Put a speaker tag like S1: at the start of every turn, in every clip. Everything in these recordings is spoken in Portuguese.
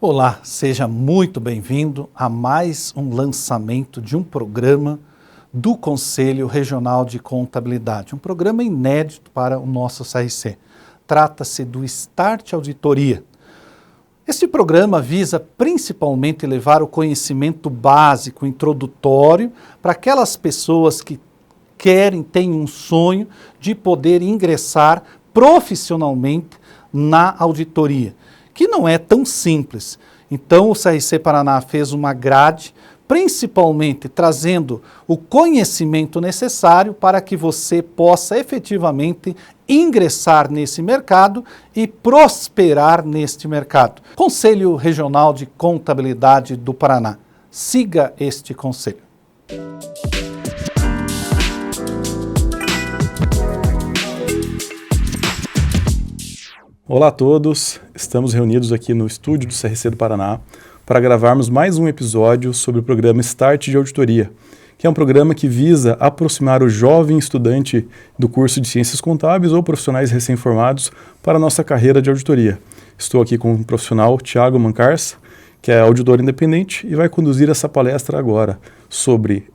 S1: Olá, seja muito bem-vindo a mais um lançamento de um programa do Conselho Regional de Contabilidade, um programa inédito para o nosso CRC. Trata-se do Start Auditoria. Este programa visa principalmente levar o conhecimento básico, introdutório, para aquelas pessoas que têm um sonho de poder ingressar profissionalmente na auditoria, que não é tão simples. Então o CRC Paraná fez uma grade, principalmente trazendo o conhecimento necessário para que você possa efetivamente ingressar nesse mercado e prosperar neste mercado. Conselho Regional de Contabilidade do Paraná. Siga este conselho.
S2: Olá a todos, estamos reunidos aqui no estúdio do CRC do Paraná para gravarmos mais um episódio sobre o programa Start de Auditoria, que é um programa que visa aproximar o jovem estudante do curso de Ciências Contábeis ou profissionais recém-formados para a nossa carreira de auditoria. Estou aqui com o profissional Thiago Mancars, que é auditor independente e vai conduzir essa palestra agora sobre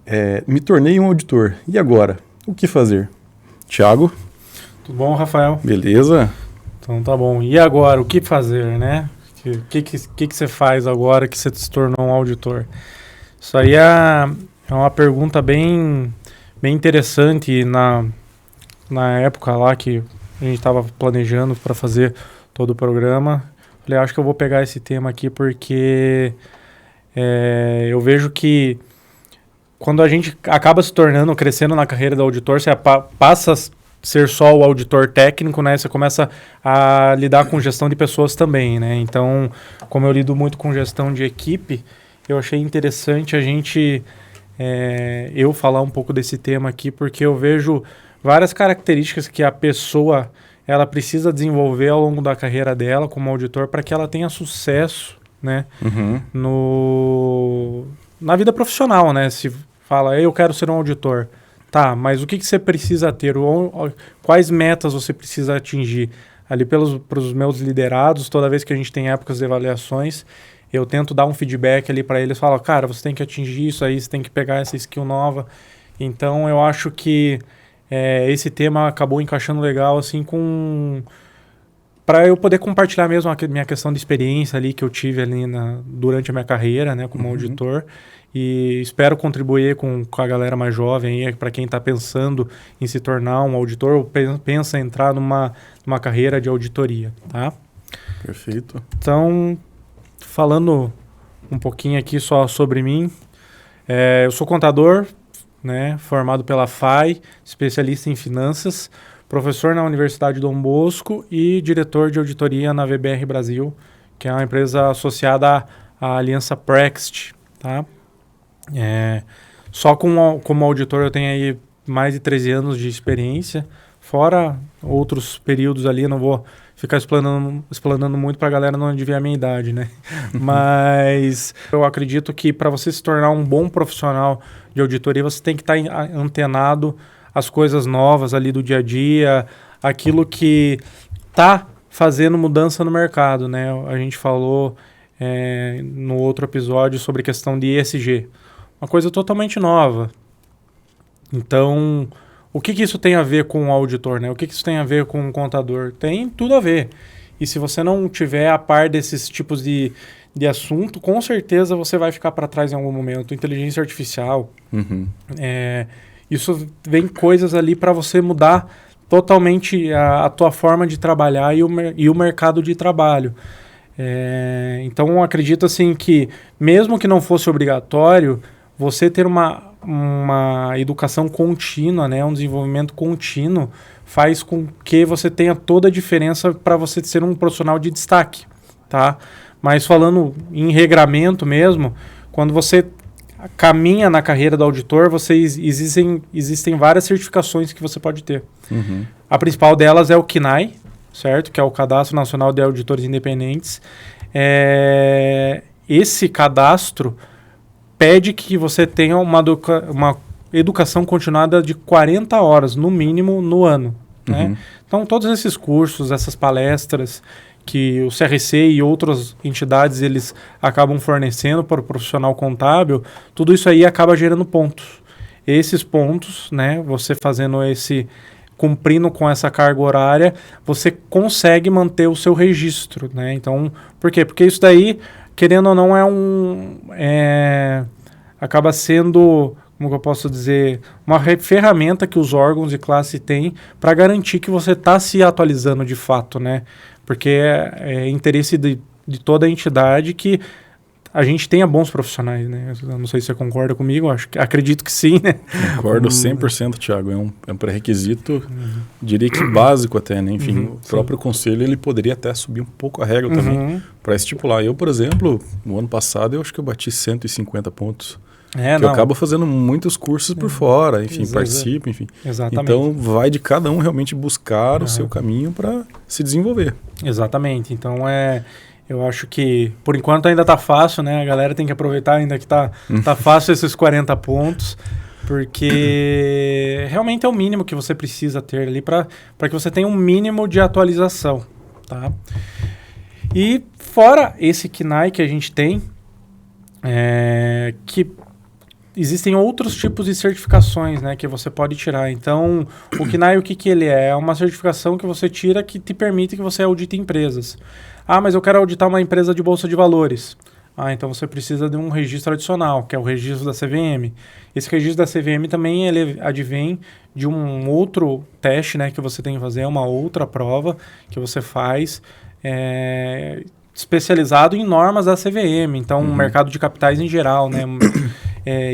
S2: me tornei um auditor, e agora? O que fazer? Thiago?
S3: Tudo bom, Rafael?
S2: Beleza?
S3: Então tá bom. E agora, o que fazer, né? O que você faz agora que você se tornou um auditor? Isso aí é uma pergunta bem interessante na época lá que a gente estava planejando para fazer todo o programa. Falei, acho que eu vou pegar esse tema aqui porque eu vejo que quando a gente acaba se tornando, crescendo na carreira do auditor, você passa a ser só o auditor técnico, né? Você começa a lidar com gestão de pessoas também, né? Então, como eu lido muito com gestão de equipe, eu achei interessante a gente, eu falar um pouco desse tema aqui, porque eu vejo várias características que a pessoa, ela precisa desenvolver ao longo da carreira dela como auditor para que ela tenha sucesso, né? Na vida profissional, né? Se fala, eu quero ser um auditor. Tá, mas o que você precisa ter? Quais metas você precisa atingir? Ali pelos meus liderados, toda vez que a gente tem épocas de avaliações, eu tento dar um feedback ali para eles, falo, cara, você tem que atingir isso aí, você tem que pegar essa skill nova. Então, eu acho que esse tema acabou encaixando legal, assim, para eu poder compartilhar mesmo a minha questão de experiência ali que eu tive ali durante a minha carreira, né, como auditor. E espero contribuir com a galera mais jovem, para quem está pensando em se tornar um auditor ou pensa em entrar numa carreira de auditoria, tá?
S2: Perfeito.
S3: Então, falando um pouquinho aqui só sobre mim, eu sou contador, né, formado pela FAI, especialista em finanças, professor na Universidade Dom Bosco e diretor de auditoria na VBR Brasil, que é uma empresa associada à Aliança Prext, tá? Só como auditor eu tenho aí mais de 13 anos de experiência, fora outros períodos ali, eu não vou ficar explanando muito para a galera não adivinhar a minha idade, né? Mas eu acredito que para você se tornar um bom profissional de auditoria, você tem que estar antenado às coisas novas ali do dia a dia, aquilo que está fazendo mudança no mercado, né? A gente falou no outro episódio sobre questão de ESG. Uma coisa totalmente nova. Então, o que isso tem a ver com o auditor, né? O que isso tem a ver com o contador? Tem tudo a ver. E se você não tiver a par desses tipos de assunto, com certeza você vai ficar para trás em algum momento. Inteligência artificial. Isso vem coisas ali para você mudar totalmente a tua forma de trabalhar e o mercado de trabalho. Então, eu acredito assim que, mesmo que não fosse obrigatório, você ter uma educação contínua, né, um desenvolvimento contínuo, faz com que você tenha toda a diferença para você ser um profissional de destaque, tá? Mas falando em regramento mesmo, quando você caminha na carreira do auditor, existem várias certificações que você pode ter. A principal delas é o CNAE, certo? Que é o Cadastro Nacional de Auditores Independentes. Esse cadastro pede que você tenha uma educação continuada de 40 horas, no mínimo, no ano. Né? Então, todos esses cursos, essas palestras que o CRC e outras entidades eles acabam fornecendo para o profissional contábil, tudo isso aí acaba gerando pontos. Esses pontos, né, você cumprindo com essa carga horária, você consegue manter o seu registro, né? Então, por quê? Porque isso daí, querendo ou não, acaba sendo, como que eu posso dizer, uma ferramenta que os órgãos de classe têm para garantir que você está se atualizando de fato, né? Porque é interesse de toda a entidade que a gente tenha bons profissionais, né? Eu não sei se você concorda comigo, acredito que sim, né?
S2: Concordo 100%, Thiago. É um pré-requisito, diria que básico até, né? Enfim, o próprio conselho ele poderia até subir um pouco a regra também para estipular. Eu, por exemplo, no ano passado, eu acho que eu bati 150 pontos. Eu acabo fazendo muitos cursos por fora, enfim, participo, enfim.
S3: Exatamente.
S2: Então, vai de cada um realmente buscar o seu caminho para se desenvolver.
S3: Exatamente. Então, eu acho que, por enquanto, ainda tá fácil, né? A galera tem que aproveitar ainda que tá fácil esses 40 pontos, porque realmente é o mínimo que você precisa ter ali para que você tenha um mínimo de atualização, tá? E fora esse KNAI que a gente tem, que existem outros tipos de certificações, né, que você pode tirar. Então, o KNAI, o que ele é? É uma certificação que você tira que te permite que você audite empresas. Ah, mas eu quero auditar uma empresa de bolsa de valores. Ah, então você precisa de um registro adicional, que é o registro da CVM. Esse registro da CVM também ele advém de um outro teste, né, que você tem que fazer, uma outra prova que você faz, especializado em normas da CVM, então mercado de capitais em geral, né?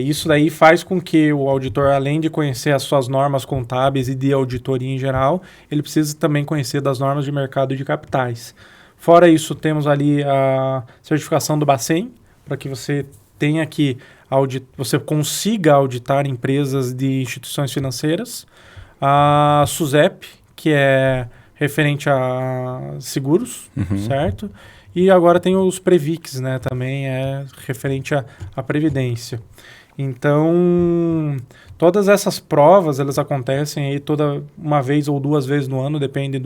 S3: Isso daí faz com que o auditor, além de conhecer as suas normas contábeis e de auditoria em geral, ele precisa também conhecer das normas de mercado de capitais. Fora isso, temos ali a certificação do Bacen, para que você tenha que você consiga auditar empresas de instituições financeiras. A SUSEP, que é referente a seguros, certo? E agora tem os Previx, né? Também é referente à Previdência. Então, todas essas provas, elas acontecem aí toda uma vez ou duas vezes no ano, depende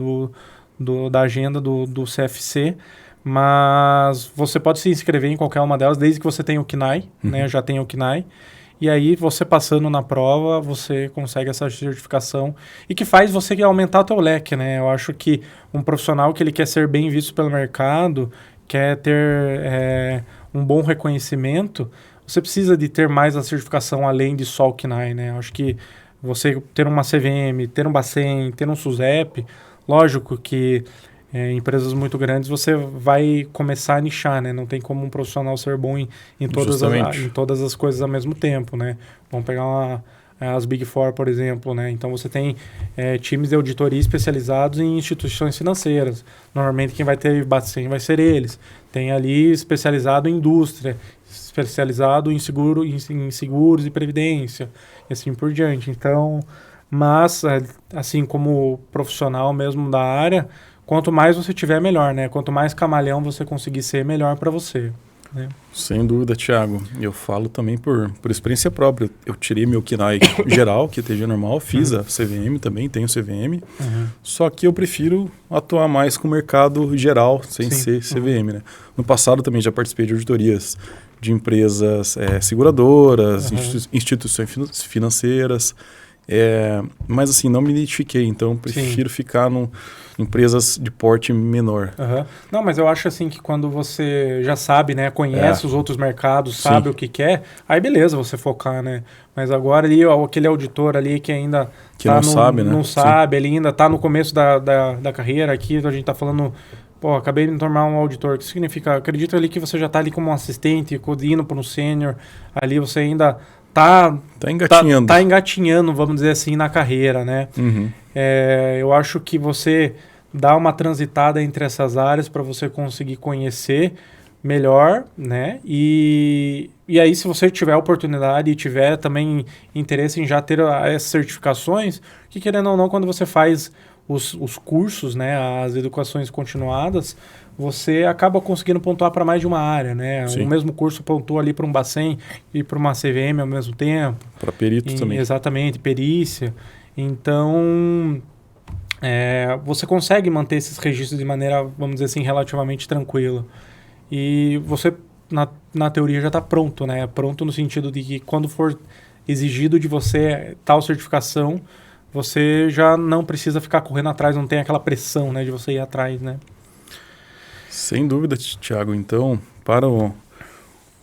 S3: da agenda do CFC, mas você pode se inscrever em qualquer uma delas, desde que você tenha o KNAI, né? Já tenha o KNAI. E aí, você passando na prova, você consegue essa certificação e que faz você aumentar o teu leque, né? Eu acho que um profissional que ele quer ser bem visto pelo mercado, quer ter um bom reconhecimento, você precisa de ter mais a certificação além de só o KNAI, né? Eu acho que você ter uma CVM, ter um Bacen, ter um SUSEP, lógico que empresas muito grandes você vai começar a nichar, né? Não tem como um profissional ser bom em todas as coisas ao mesmo tempo, né? Vamos pegar as Big Four, por exemplo, né? Então você tem times de auditoria especializados em instituições financeiras. Normalmente quem vai ter Bacen vai ser eles. Tem ali especializado em indústria, especializado em seguros e previdência, e assim por diante. Então, mas assim como profissional mesmo da área, quanto mais você tiver, melhor, né? Quanto mais camaleão você conseguir ser, melhor para você, né?
S2: Sem dúvida, Thiago. Eu falo também por experiência própria. Eu tirei meu KNAI geral, QTG normal, fiz a CVM também, tenho CVM. Só que eu prefiro atuar mais com o mercado geral, sem ser CVM, né? No passado também já participei de auditorias de empresas seguradoras, instituições financeiras. Mas assim, não me identifiquei, então prefiro ficar em empresas de porte menor.
S3: Não, mas eu acho assim que quando você já sabe, né, conhece os outros mercados, sabe o que quer, aí beleza você focar, né? Mas agora ali, aquele auditor ali que ainda
S2: que não sabe, né?
S3: Não sabe, ele ainda está no começo da carreira aqui, a gente está falando, acabei de me tornar um auditor, o que significa? Acredito ali que você já está ali como um assistente, indo para um sênior, ali você ainda tá engatinhando. Tá engatinhando, vamos dizer assim, na carreira, né? Eu acho que você dá uma transitada entre essas áreas para você conseguir conhecer melhor, né? E aí, se você tiver a oportunidade e tiver também interesse em já ter essas certificações, que querendo ou não, quando você faz os cursos, né, as educações continuadas, você acaba conseguindo pontuar para mais de uma área, né? O mesmo curso pontua ali para um Bacen e para uma CVM ao mesmo tempo.
S2: Para perito também.
S3: Exatamente, perícia. Então, você consegue manter esses registros de maneira, vamos dizer assim, relativamente tranquila. E você, na teoria, já está pronto, né? Pronto no sentido de que quando for exigido de você tal certificação, você já não precisa ficar correndo atrás, não tem aquela pressão, né, de você ir atrás, né?
S2: Sem dúvida, Thiago. Então, para o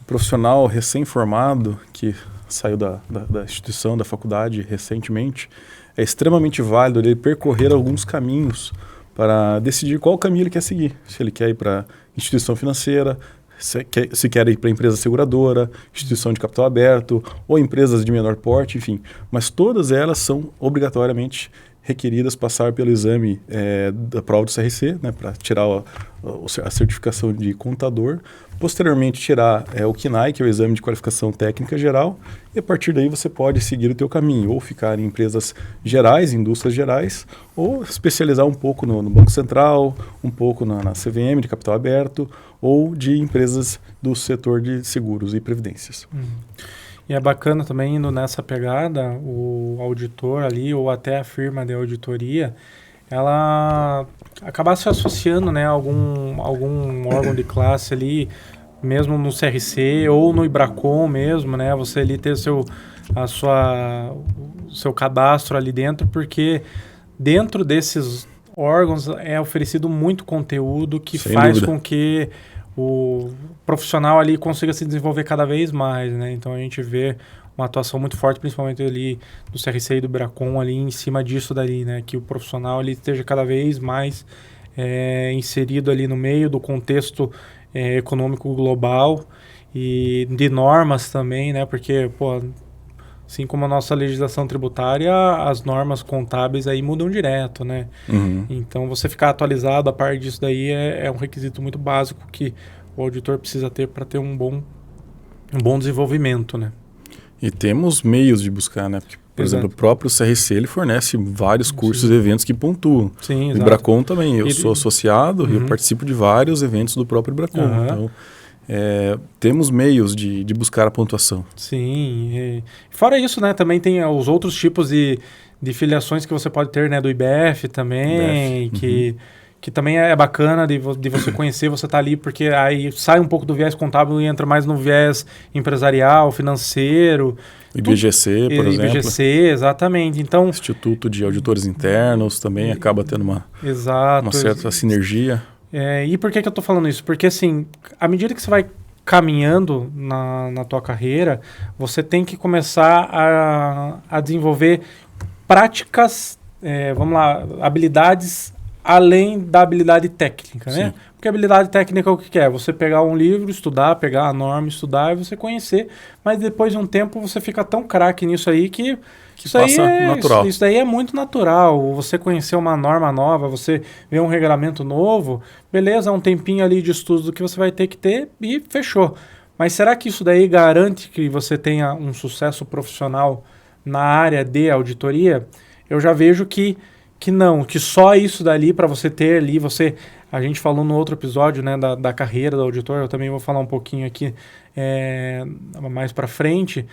S2: profissional recém-formado que saiu da instituição, da faculdade recentemente, é extremamente válido ele percorrer alguns caminhos para decidir qual caminho ele quer seguir. Se ele quer ir para instituição financeira, se quer ir para empresa seguradora, instituição de capital aberto ou empresas de menor porte, enfim. Mas todas elas são obrigatoriamente requeridas passar pelo exame da prova do CRC, né, para tirar a certificação de contador, posteriormente tirar o CNAE, que é o exame de qualificação técnica geral, e a partir daí você pode seguir o teu caminho, ou ficar em empresas gerais, indústrias gerais, ou especializar um pouco no Banco Central, um pouco na CVM de capital aberto, ou de empresas do setor de seguros e previdências.
S3: E é bacana também, indo nessa pegada, o auditor ali, ou até a firma de auditoria, ela acabar se associando, né, a algum órgão de classe ali, mesmo no CRC ou no IBRACON mesmo, né, você ali ter o seu cadastro ali dentro, porque dentro desses órgãos é oferecido muito conteúdo que
S2: Sem
S3: faz
S2: dúvida.
S3: com que o profissional ali consiga se desenvolver cada vez mais, né? Então a gente vê uma atuação muito forte, principalmente ali do CRC e do IBRACON ali em cima disso dali, né? Que o profissional ali esteja cada vez mais inserido ali no meio do contexto econômico global e de normas também, né? Porque, pô, assim como a nossa legislação tributária, as normas contábeis aí mudam direto, né? Então, você ficar atualizado a par disso daí é um requisito muito básico que o auditor precisa ter para ter um bom desenvolvimento, né?
S2: E temos meios de buscar, né? Porque, por exemplo, o próprio CRC ele fornece vários cursos e eventos que pontuam.
S3: Sim,
S2: o
S3: exato.
S2: IBRACON também. Eu sou associado e eu participo de vários eventos do próprio IBRACON. Então, temos meios de buscar a pontuação.
S3: Sim. E fora isso, né? Também tem os outros tipos de filiações que você pode ter, né? Do IBF também, que também é bacana de você conhecer, você tá ali, porque aí sai um pouco do viés contábil e entra mais no viés empresarial, financeiro.
S2: IBGC, por exemplo.
S3: IBGC, exatamente. Então,
S2: Instituto de Auditores Internos também acaba tendo uma certa sinergia.
S3: E por que eu tô falando isso? Porque, assim, à medida que você vai caminhando na tua carreira, você tem que começar a desenvolver práticas, vamos lá, habilidades além da habilidade técnica, né?
S2: Sim.
S3: Porque a habilidade técnica o que é? Você pegar um livro, estudar, pegar a norma, estudar e você conhecer, mas depois de um tempo você fica tão craque nisso aí que isso
S2: passa
S3: aí
S2: natural.
S3: Isso daí é muito natural. Você conhecer uma norma nova, você ver um regulamento novo, beleza, um tempinho ali de estudo que você vai ter que ter e fechou. Mas será que isso daí garante que você tenha um sucesso profissional na área de auditoria? Eu já vejo que não, que só isso dali para você ter ali, a gente falou no outro episódio, né, da carreira do auditor, eu também vou falar um pouquinho aqui mais para frente.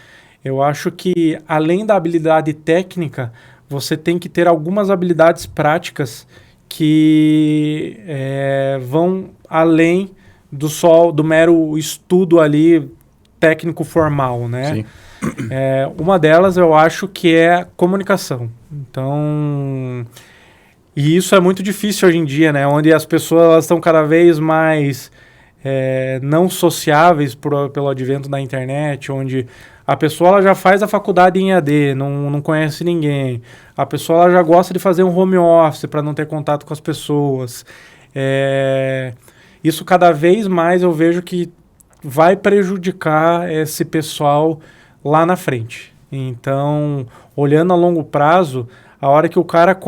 S3: Eu acho que além da habilidade técnica, você tem que ter algumas habilidades práticas que vão além do mero estudo ali técnico formal, né?
S2: Sim.
S3: Uma delas eu acho que é comunicação. Então, e isso é muito difícil hoje em dia, né? Onde as pessoas estão cada vez mais não sociáveis pelo advento da internet, onde a pessoa ela já faz a faculdade em EAD, não conhece ninguém. A pessoa ela já gosta de fazer um home office para não ter contato com as pessoas. Isso cada vez mais eu vejo que vai prejudicar esse pessoal lá na frente. Então, olhando a longo prazo, a hora que o cara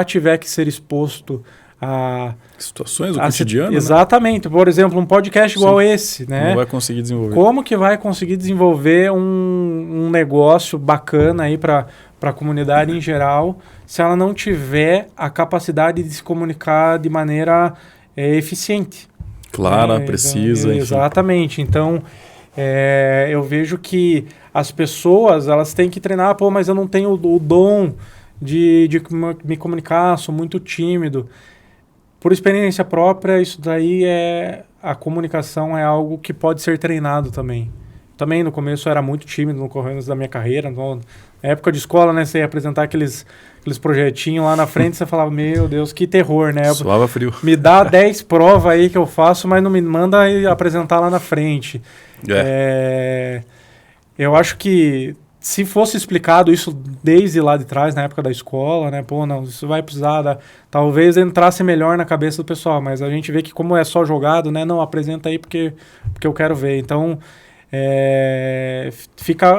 S3: tiver que ser exposto a
S2: situações do cotidiano, né?
S3: Exatamente. Por exemplo, um podcast igual esse, né?
S2: Não vai conseguir desenvolver.
S3: Como que vai conseguir desenvolver um negócio bacana aí para a comunidade em geral, se ela não tiver a capacidade de se comunicar de maneira eficiente?
S2: Clara, precisa.
S3: Então, exatamente. Então, eu vejo que as pessoas elas têm que treinar, mas eu não tenho o dom de me comunicar, sou muito tímido. Por experiência própria, isso daí a comunicação é algo que pode ser treinado também. Também no começo eu era muito tímido no começo da minha carreira. Na época de escola, né, você ia apresentar aqueles projetinhos lá na frente, você falava, meu Deus, que terror, né?
S2: Suava frio.
S3: Me dá 10 provas aí que eu faço, mas não me manda apresentar lá na frente. Eu acho que se fosse explicado isso desde lá de trás, na época da escola, né? Pô, não, isso vai precisar talvez entrasse melhor na cabeça do pessoal, mas a gente vê que como é só jogado, né? Não, apresenta aí porque eu quero ver. Então,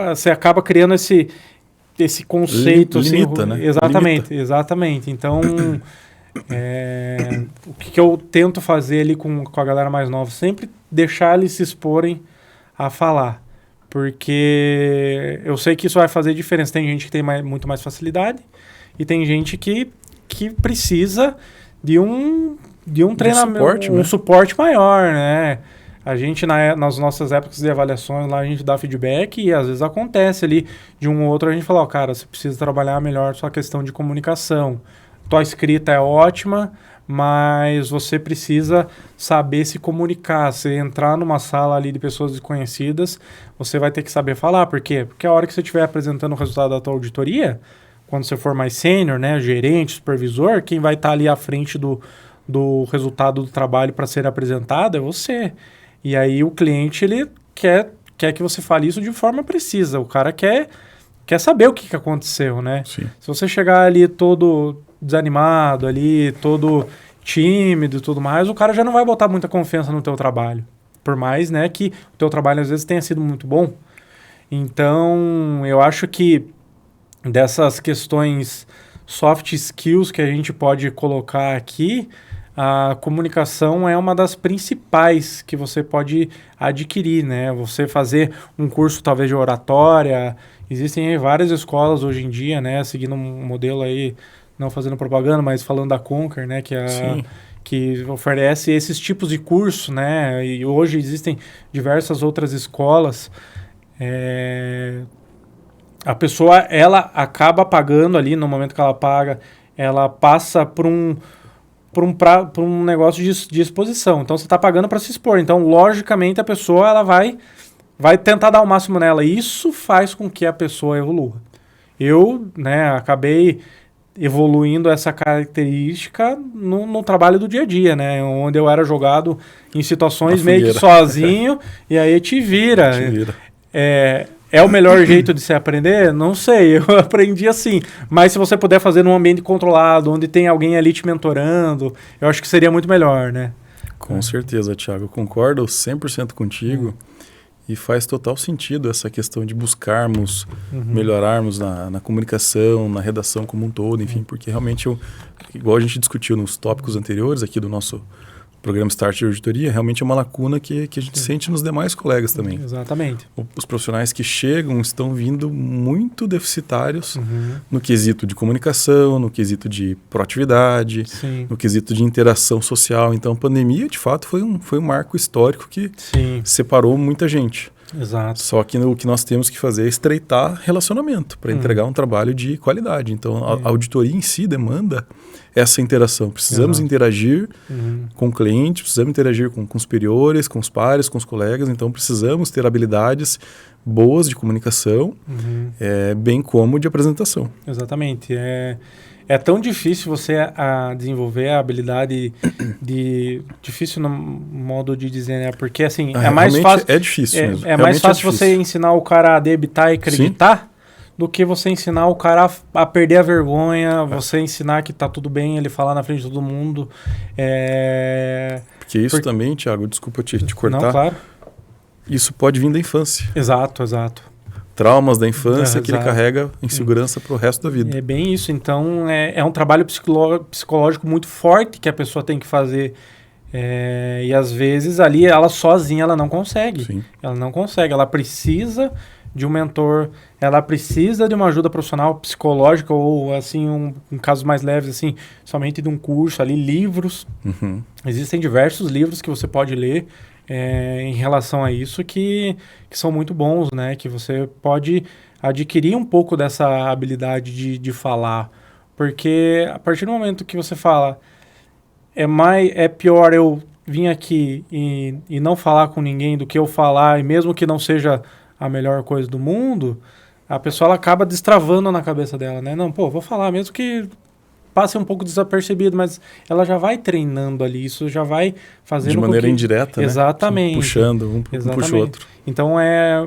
S3: você acaba criando esse conceito.
S2: Limita,
S3: assim,
S2: né?
S3: Exatamente. Então, o que eu tento fazer ali com a galera mais nova, sempre deixar eles se exporem a falar. Porque eu sei que isso vai fazer diferença. Tem gente que tem muito mais facilidade e tem gente que precisa de um treinamento, suporte maior, né? A gente, nas nossas épocas de avaliações, lá a gente dá feedback e às vezes acontece ali de um ou outro, a gente fala, cara, você precisa trabalhar melhor sua questão de comunicação. Tua escrita é ótima, mas você precisa saber se comunicar. Se entrar numa sala ali de pessoas desconhecidas, você vai ter que saber falar. Por quê? Porque a hora que você estiver apresentando o resultado da tua auditoria, quando você for mais sênior, né, gerente, supervisor, quem vai estar ali à frente do resultado do trabalho para ser apresentado é você. E aí o cliente, ele quer que você fale isso de forma precisa. O cara quer saber o que aconteceu, né?
S2: Sim.
S3: Se você chegar ali todo desanimado, ali todo tímido e tudo mais, o cara já não vai botar muita confiança no teu trabalho. Por mais, né, que o teu trabalho às vezes tenha sido muito bom. Então, eu acho que dessas questões soft skills que a gente pode colocar aqui, a comunicação é uma das principais que você pode adquirir, né? Você fazer um curso talvez de oratória. Existem aí várias escolas hoje em dia, né, seguindo um modelo aí, não fazendo propaganda, mas falando da Conquer, né, que oferece esses tipos de curso, né, e hoje existem diversas outras escolas. A pessoa, ela acaba pagando ali, no momento que ela paga, ela passa por um negócio de exposição. Então, você está pagando para se expor. Então, logicamente, a pessoa ela vai tentar dar o máximo nela. E isso faz com que a pessoa evolua. Eu, né, acabei evoluindo essa característica no trabalho do dia a dia, né? Onde eu era jogado em situações meio que sozinho, e aí te vira. É o melhor jeito de se aprender? Não sei, eu aprendi assim. Mas se você puder fazer num ambiente controlado, onde tem alguém ali te mentorando, eu acho que seria muito melhor, né?
S2: Com certeza, Thiago. Eu concordo 100% contigo. E faz total sentido essa questão de buscarmos, melhorarmos na comunicação, na redação como um todo, enfim, porque realmente, igual a gente discutiu nos tópicos anteriores aqui do nosso programa Start de Auditoria, realmente é uma lacuna que a gente sente nos demais colegas também.
S3: Exatamente.
S2: Os profissionais que chegam estão vindo muito deficitários no quesito de comunicação, no quesito de proatividade, no quesito de interação social. Então, a pandemia, de fato, foi um marco histórico que separou muita gente.
S3: Exato.
S2: Só que o que nós temos que fazer é estreitar relacionamento para entregar um trabalho de qualidade. Então, a auditoria em si demanda essa interação. Precisamos interagir com o cliente, precisamos interagir com os superiores, com os pares, com os colegas. Então, precisamos ter habilidades boas de comunicação, bem como de apresentação.
S3: Exatamente. É tão difícil você desenvolver a habilidade difícil no modo de dizer, né? Porque, assim, é mais fácil...
S2: É difícil mesmo.
S3: É mais fácil você ensinar o cara a debitar e acreditar do que você ensinar o cara a perder a vergonha, você ensinar que tá tudo bem, ele falar na frente de todo mundo.
S2: Porque isso também, Thiago, desculpa te cortar.
S3: Não, claro.
S2: Isso pode vir da infância.
S3: Exato.
S2: Traumas da infância que ele carrega em segurança para o resto da vida.
S3: É bem isso. Então, é um trabalho psicológico muito forte que a pessoa tem que fazer. E, às vezes, ali, ela sozinha, ela não consegue.
S2: Sim.
S3: Ela não consegue. Ela precisa de um mentor, ela precisa de uma ajuda profissional psicológica ou, assim, em casos mais leves, assim, somente de um curso ali, livros. Existem diversos livros que você pode ler em relação a isso que são muito bons, né? Que você pode adquirir um pouco dessa habilidade de falar Porque a partir do momento que você fala, é pior eu vir aqui e não falar com ninguém do que eu falar, e mesmo que não seja a melhor coisa do mundo, a pessoa ela acaba destravando na cabeça dela, né? Não, pô, vou falar, mesmo que passe um pouco desapercebido, mas ela já vai treinando ali, isso já vai fazendo
S2: de maneira indireta,
S3: exatamente,
S2: né? Puxando, um puxa o outro.
S3: Então,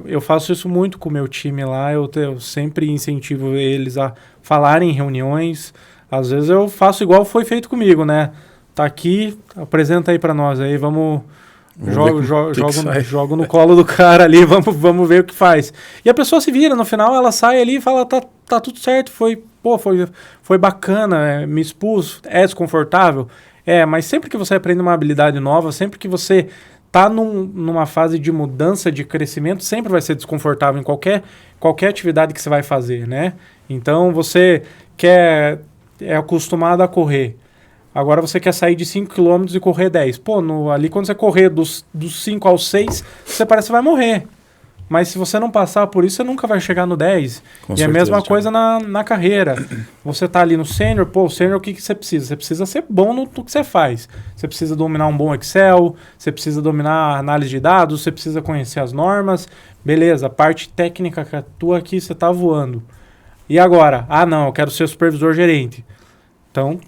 S3: eu faço isso muito com o meu time lá, eu sempre incentivo eles a falarem em reuniões. Às vezes eu faço igual foi feito comigo, né? Tá aqui, apresenta aí para nós, aí vamos... Jogo no colo do cara ali, vamos ver o que faz. E a pessoa se vira, no final ela sai ali e fala, tá tudo certo, foi bacana, me expus, é desconfortável. Mas sempre que você aprende uma habilidade nova, sempre que você tá numa fase de mudança, de crescimento, sempre vai ser desconfortável em qualquer atividade que você vai fazer, né? Então você é acostumado a correr. Agora você quer sair de 5 km e correr 10. Pô, ali quando você correr dos 5 aos 6, você parece que vai morrer. Mas se você não passar por isso, você nunca vai chegar no 10.
S2: Com
S3: e
S2: certeza,
S3: a mesma coisa na carreira. Você tá ali no sênior, o sênior o que você precisa? Você precisa ser bom no que você faz. Você precisa dominar um bom Excel, você precisa dominar a análise de dados, você precisa conhecer as normas. Beleza, a parte técnica que atua aqui, você tá voando. E agora? Não, eu quero ser supervisor gerente. Então...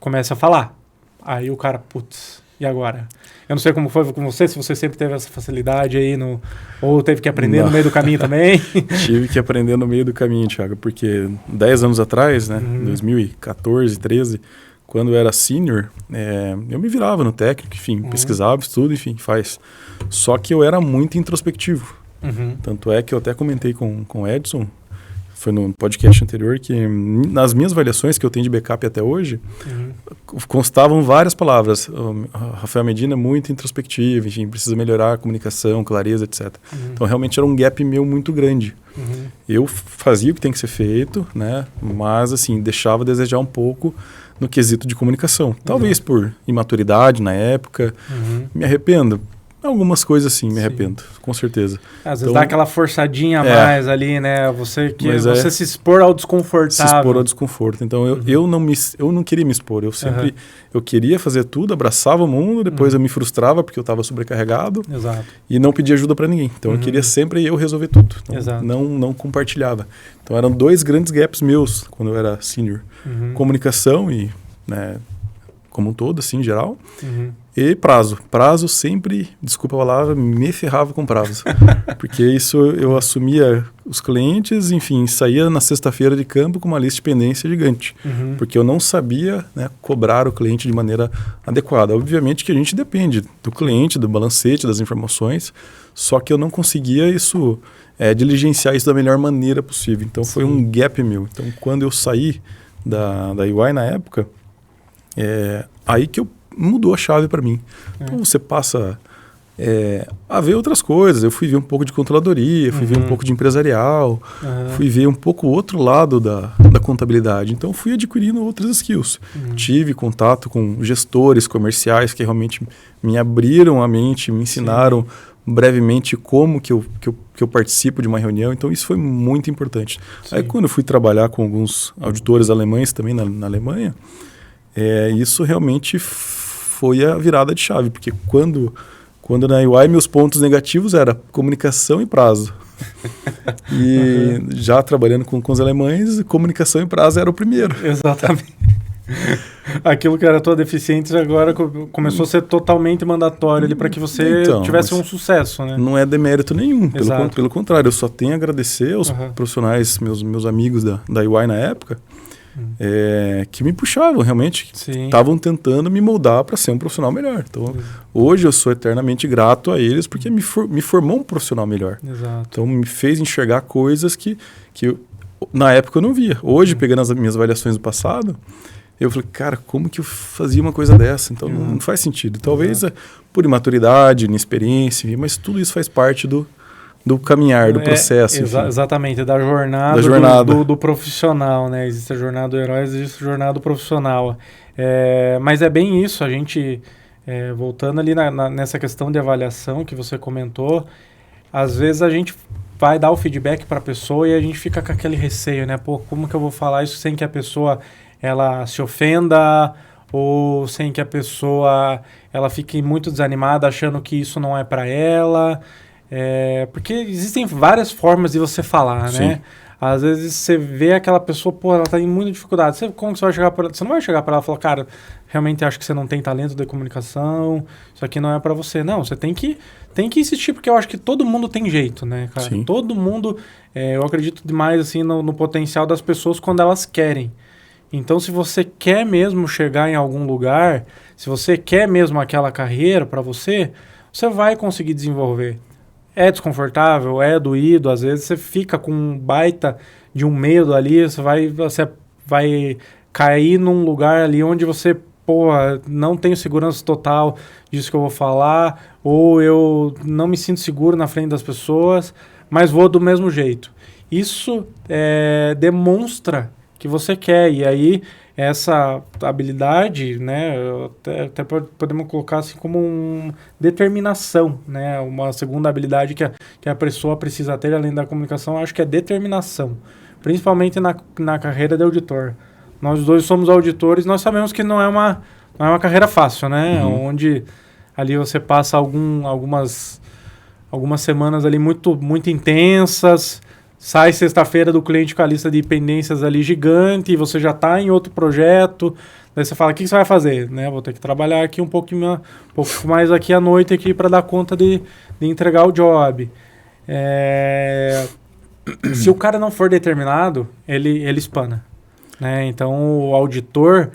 S3: começa a falar. Aí o cara, putz, e agora? Eu não sei como foi com você, se você sempre teve essa facilidade aí, ou teve que aprender no meio do caminho também.
S2: Tive que aprender no meio do caminho, Thiago, porque 10 anos atrás, né, 2014, 13, quando eu era sênior, eu me virava no técnico, enfim, pesquisava, estudo, enfim, faz. Só que eu era muito introspectivo. Tanto é que eu até comentei com o Edson, foi no podcast anterior, que nas minhas avaliações que eu tenho de backup até hoje, constavam várias palavras. O Rafael Medina é muito introspectivo, enfim, precisa melhorar a comunicação, clareza, etc. Então, realmente era um gap meu muito grande. Eu fazia o que tem que ser feito, né? Mas, assim, deixava a desejar um pouco no quesito de comunicação. Talvez por imaturidade na época. Me arrependo. Algumas coisas sim, me arrependo, com certeza.
S3: Às vezes dá aquela forçadinha a mais ali, né? Você se expor ao desconfortável.
S2: Se expor ao desconforto. Então, eu não queria me expor. Eu sempre eu queria fazer tudo, abraçava o mundo, depois eu me frustrava porque eu estava sobrecarregado.
S3: Exato.
S2: E não pedia ajuda para ninguém. Então, eu queria sempre eu resolver tudo. Então, não compartilhava. Então, eram 2 grandes gaps meus quando eu era sênior. Comunicação e, né, como um todo, assim, em geral. E prazo. Prazo sempre, desculpa a palavra, me ferrava com prazo. Porque isso eu assumia os clientes, enfim, saía na sexta-feira de campo com uma lista de pendência gigante. Porque eu não sabia, né, cobrar o cliente de maneira adequada. Obviamente que a gente depende do cliente, do balancete, das informações, só que eu não conseguia diligenciar isso da melhor maneira possível. Então foi um gap meu. Então quando eu saí da UI na época, aí que mudou a chave para mim. Então você passa a ver outras coisas. Eu fui ver um pouco de controladoria, fui ver um pouco de empresarial, fui ver um pouco o outro lado da contabilidade. Então fui adquirindo outras skills. Tive contato com gestores comerciais que realmente me abriram a mente, me ensinaram brevemente como que eu participo de uma reunião. Então isso foi muito importante. Aí quando eu fui trabalhar com alguns auditores alemães também na Alemanha, isso realmente foi a virada de chave, porque quando na UI meus pontos negativos era comunicação e prazo. E já trabalhando com os alemães, comunicação e prazo era o primeiro.
S3: Exatamente. Aquilo que era tua deficiência agora começou a ser totalmente mandatório ali para que você tivesse um sucesso, né?
S2: Não é demérito nenhum, pelo contrário, eu só tenho a agradecer aos profissionais, meus amigos da UI na época, que me puxavam realmente, estavam tentando me moldar para ser um profissional melhor. Então, hoje eu sou eternamente grato a eles porque me formou um profissional melhor. Então, me fez enxergar coisas que na época eu não via. Hoje, pegando as minhas avaliações do passado, eu falei, cara, como que eu fazia uma coisa dessa? Então, não faz sentido. Talvez por imaturidade, inexperiência, mas tudo isso faz parte do caminhar, do processo.
S3: Exatamente, da jornada, do profissional, né? Existe a jornada do herói, existe a jornada do profissional. Mas é bem isso, a gente, voltando ali nessa questão de avaliação que você comentou, às vezes a gente vai dar o feedback para a pessoa e a gente fica com aquele receio, né? Pô, como que eu vou falar isso sem que a pessoa ela se ofenda ou sem que a pessoa ela fique muito desanimada achando que isso não é para ela? Porque existem várias formas de você falar,
S2: Sim.
S3: né? Às vezes você vê aquela pessoa, pô, ela tá em muita dificuldade. Como que você vai chegar para ela? Você não vai chegar para ela e falar, cara, realmente acho que você não tem talento de comunicação, isso aqui não é para você. Não, você tem que insistir, porque eu acho que todo mundo tem jeito, né, cara?
S2: Sim.
S3: Todo mundo, eu acredito demais, assim, no potencial das pessoas quando elas querem. Então, se você quer mesmo chegar em algum lugar, se você quer mesmo aquela carreira para você, você vai conseguir desenvolver. É desconfortável, é doído, às vezes você fica com um baita de um medo ali, você vai cair num lugar ali onde você, não tenho segurança total disso que eu vou falar, ou eu não me sinto seguro na frente das pessoas, mas vou do mesmo jeito. Isso demonstra que você quer, e aí essa habilidade, né, até podemos colocar assim como uma determinação, né, uma segunda habilidade que a pessoa precisa ter além da comunicação, acho que é determinação, principalmente na carreira de auditor. Nós dois somos auditores, nós sabemos que não é uma carreira fácil, né, onde ali você passa algumas semanas ali muito, muito intensas. Sai sexta-feira do cliente com a lista de pendências ali gigante, e você já está em outro projeto, daí você fala, o que você vai fazer? Né? Vou ter que trabalhar aqui um pouco mais aqui à noite aqui para dar conta de entregar o job. Se o cara não for determinado, ele espana. Né? Então, o auditor,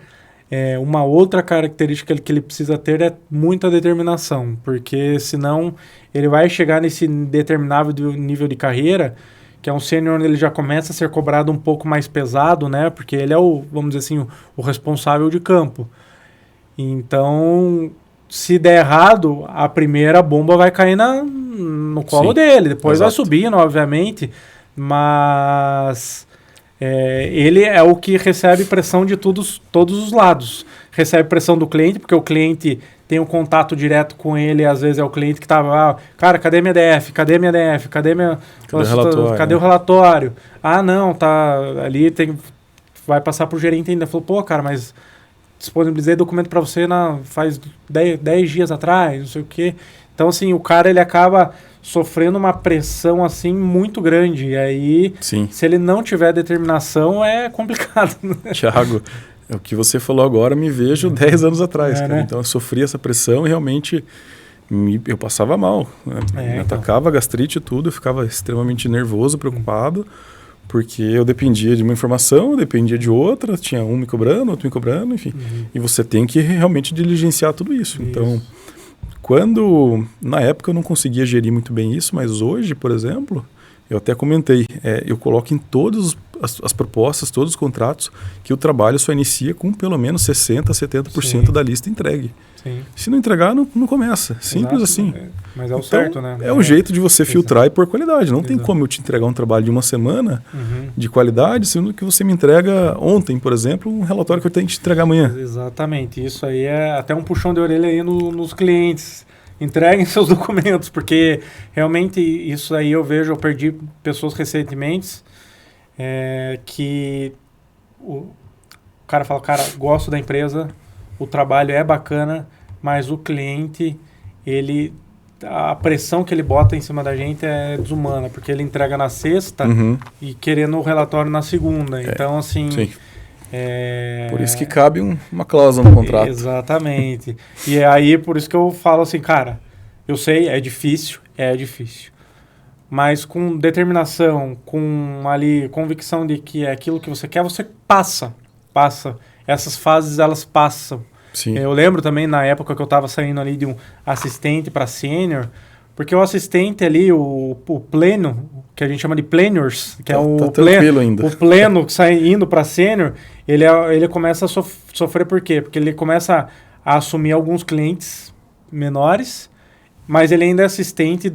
S3: uma outra característica que ele precisa ter é muita determinação, porque senão ele vai chegar nesse determinável nível de carreira, que é um sênior onde ele já começa a ser cobrado um pouco mais pesado, né? Porque ele é vamos dizer assim, o responsável de campo. Então, se der errado, a primeira bomba vai cair no colo dele. Depois vai subindo, obviamente, mas ele é o que recebe pressão de todos os lados. Recebe pressão do cliente, porque o cliente tem um contato direto com ele, às vezes é o cliente que tá, cara, cadê minha DF? Cadê minha DF? Cadê o relatório? Ah, não, tá ali, vai passar pro gerente ainda. Falou, pô, cara, mas disponibilizei documento para você faz 10 dias atrás, não sei o quê. Então, assim, o cara, ele acaba sofrendo uma pressão, assim, muito grande. E aí,
S2: Sim.
S3: Se ele não tiver determinação, é complicado.
S2: Thiago, o que você falou agora, me vejo 10 anos atrás, cara.
S3: Né?
S2: Então, eu sofri essa pressão e realmente eu passava mal. Né? Me atacava gastrite e tudo, eu ficava extremamente nervoso, preocupado, porque eu dependia de uma informação, eu dependia de outra, tinha um me cobrando, outro me cobrando, enfim. E você tem que realmente diligenciar tudo isso. Então, na época eu não conseguia gerir muito bem isso, mas hoje, por exemplo, eu até comentei, eu coloco em todas as propostas, todos os contratos, que o trabalho só inicia com pelo menos 60%, 70% da lista entregue. Sim. Se não entregar, não começa. Simples assim.
S3: Mas é o certo, né?
S2: É o jeito de você filtrar e pôr qualidade. Não tem como eu te entregar um trabalho de uma semana de qualidade, sendo que você me entrega ontem, por exemplo, um relatório que eu tenho que te entregar amanhã.
S3: Exatamente. Isso aí é até um puxão de orelha aí nos clientes. Entreguem seus documentos, porque realmente isso aí eu perdi pessoas recentemente que o cara fala, cara, gosto da empresa, o trabalho é bacana, mas o cliente, a pressão que ele bota em cima da gente é desumana, porque ele entrega na sexta e querendo o relatório na segunda. Então, assim...
S2: Sim. Por isso que cabe uma cláusula no contrato.
S3: Exatamente. E aí, por isso que eu falo assim, cara, eu sei, é difícil, mas com determinação, com convicção de que é aquilo que você quer, você passa. Essas fases, elas passam.
S2: Sim.
S3: Eu lembro também, na época que eu estava saindo ali de um assistente para sênior, porque o assistente ali, o pleno, que a gente chama de planners, que é o pleno que sai indo para sênior, ele começa a sofrer por quê? Porque ele começa a assumir alguns clientes menores, mas ele ainda é assistente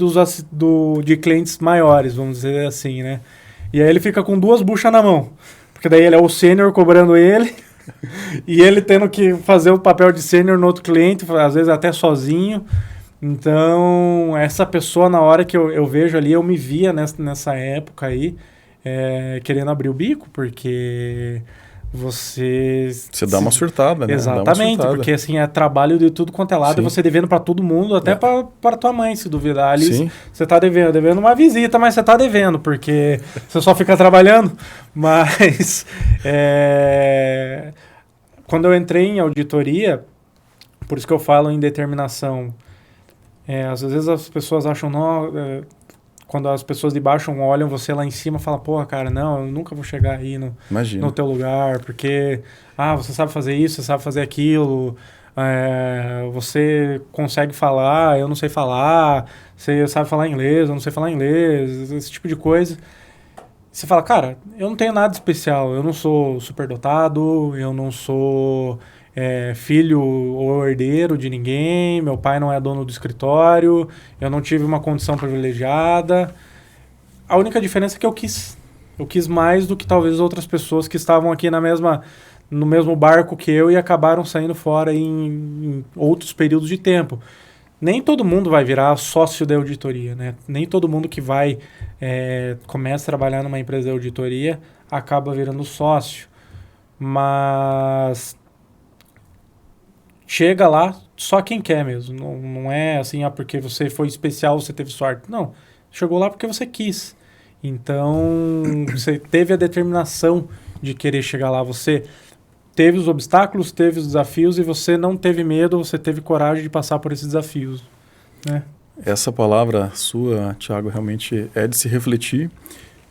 S3: de clientes maiores, vamos dizer assim, né? E aí ele fica com duas buchas na mão, porque daí ele é o sênior cobrando ele, e ele tendo que fazer o papel de sênior no outro cliente, às vezes até sozinho. Então, essa pessoa, na hora que eu vejo ali, eu me via nessa época aí, querendo abrir o bico, porque você
S2: dá uma surtada, né?
S3: Exatamente, porque assim, é trabalho de tudo quanto é lado, e você devendo para todo mundo, até para tua mãe, se duvidar. Ali você tá devendo uma visita, mas você tá devendo, porque você só fica trabalhando. Mas quando eu entrei em auditoria, por isso que eu falo em determinação, às vezes as pessoas acham, quando as pessoas de baixo olham você lá em cima, falam, pô, cara, não, eu nunca vou chegar aí no teu lugar, porque, você sabe fazer isso, você sabe fazer aquilo, você consegue falar, eu não sei falar, você sabe falar inglês, eu não sei falar inglês, esse tipo de coisa. Você fala, cara, eu não tenho nada especial, eu não sou superdotado, eu não sou filho ou herdeiro de ninguém, meu pai não é dono do escritório, eu não tive uma condição privilegiada. A única diferença é que eu quis mais do que talvez outras pessoas que estavam aqui no mesmo barco que eu e acabaram saindo fora em outros períodos de tempo. Nem todo mundo vai virar sócio da auditoria, né? Nem todo mundo que começa a trabalhar numa empresa de auditoria acaba virando sócio. Mas chega lá só quem quer mesmo. Não é assim, porque você foi especial, você teve sorte. Não, chegou lá porque você quis. Então, você teve a determinação de querer chegar lá. Você teve os obstáculos, teve os desafios e você não teve medo, você teve coragem de passar por esses desafios, né?
S2: Essa palavra sua, Thiago, realmente é de se refletir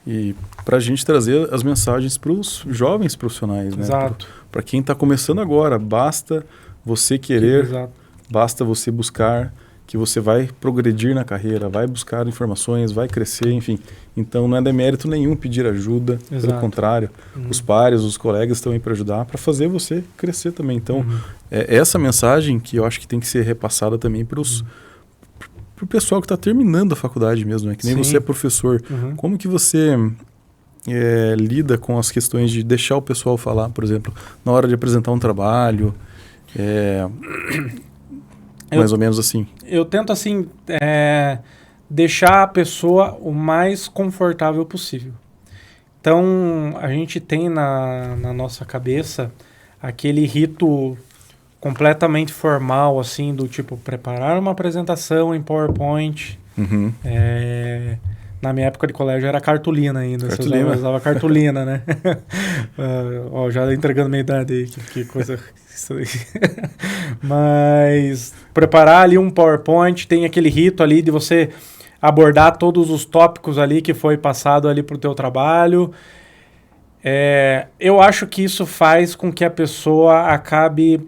S2: e para a gente trazer as mensagens para os jovens profissionais, né?
S3: Exato.
S2: Para quem está começando agora, basta você querer,
S3: Exato.
S2: Basta você buscar, que você vai progredir na carreira, vai buscar informações, vai crescer, enfim. Então não é demérito nenhum pedir ajuda,
S3: Exato.
S2: Pelo contrário, os pares, os colegas estão aí para ajudar, para fazer você crescer também. Então, é essa mensagem que eu acho que tem que ser repassada também para o pessoal que está terminando a faculdade mesmo, né? Que nem você é professor. Como que você lida com as questões de deixar o pessoal falar, por exemplo, na hora de apresentar um trabalho? Mais ou menos assim.
S3: Eu tento, assim, deixar a pessoa o mais confortável possível. Então, a gente tem na nossa cabeça aquele rito completamente formal, assim, do tipo, preparar uma apresentação em PowerPoint. Na minha época de colégio era cartolina ainda. Você usava cartolina, né? Já entregando minha idade aí, que coisa... Isso aí. Mas preparar ali um PowerPoint, tem aquele rito ali de você abordar todos os tópicos ali que foi passado ali para o teu trabalho. Eu acho que isso faz com que a pessoa acabe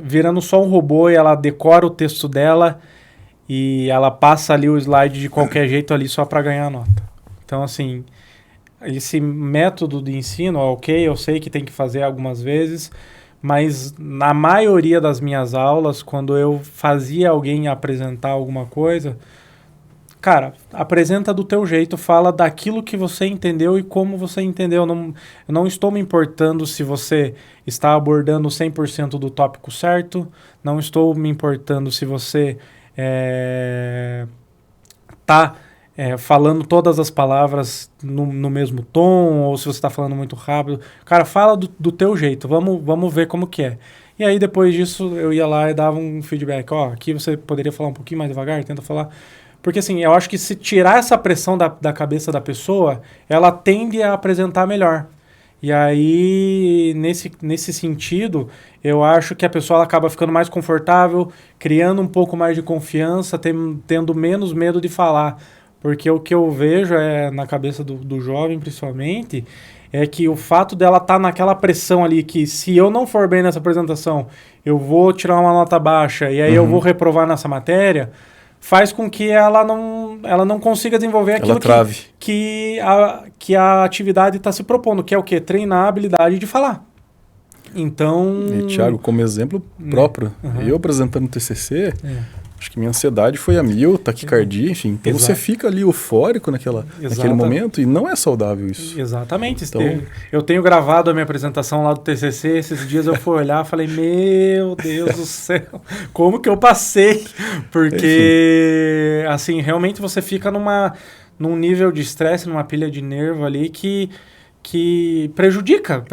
S3: virando só um robô e ela decora o texto dela e ela passa ali o slide de qualquer jeito ali só para ganhar nota. Então, assim, esse método de ensino, ok, eu sei que tem que fazer algumas vezes, mas na maioria das minhas aulas, quando eu fazia alguém apresentar alguma coisa, cara, apresenta do teu jeito, fala daquilo que você entendeu e como você entendeu. Eu não estou me importando se você está abordando 100% do tópico certo, não estou me importando se você está falando todas as palavras no mesmo tom, ou se você está falando muito rápido. Cara, fala do teu jeito, vamos ver como que é. E aí, depois disso, eu ia lá e dava um feedback. Aqui você poderia falar um pouquinho mais devagar, tenta falar... Porque, assim, eu acho que se tirar essa pressão da cabeça da pessoa, ela tende a apresentar melhor. E aí, nesse sentido, eu acho que a pessoa ela acaba ficando mais confortável, criando um pouco mais de confiança, tendo menos medo de falar. Porque o que eu vejo na cabeça do jovem, principalmente, é que o fato dela estar naquela pressão ali, que se eu não for bem nessa apresentação, eu vou tirar uma nota baixa e aí eu vou reprovar nessa matéria, faz com que ela não consiga desenvolver aquilo que a atividade está se propondo, que é o quê? Treinar a habilidade de falar. Então...
S2: E, Thiago, como exemplo próprio, eu apresentando o TCC... Acho que minha ansiedade foi a 1000, taquicardia, enfim. Então você fica ali eufórico naquele momento e não é saudável isso.
S3: Exatamente. Então, eu tenho gravado a minha apresentação lá do TCC, esses dias eu fui olhar e falei, meu Deus do céu, como que eu passei? Porque, assim, realmente você fica num nível de estresse, numa pilha de nervo ali que prejudica.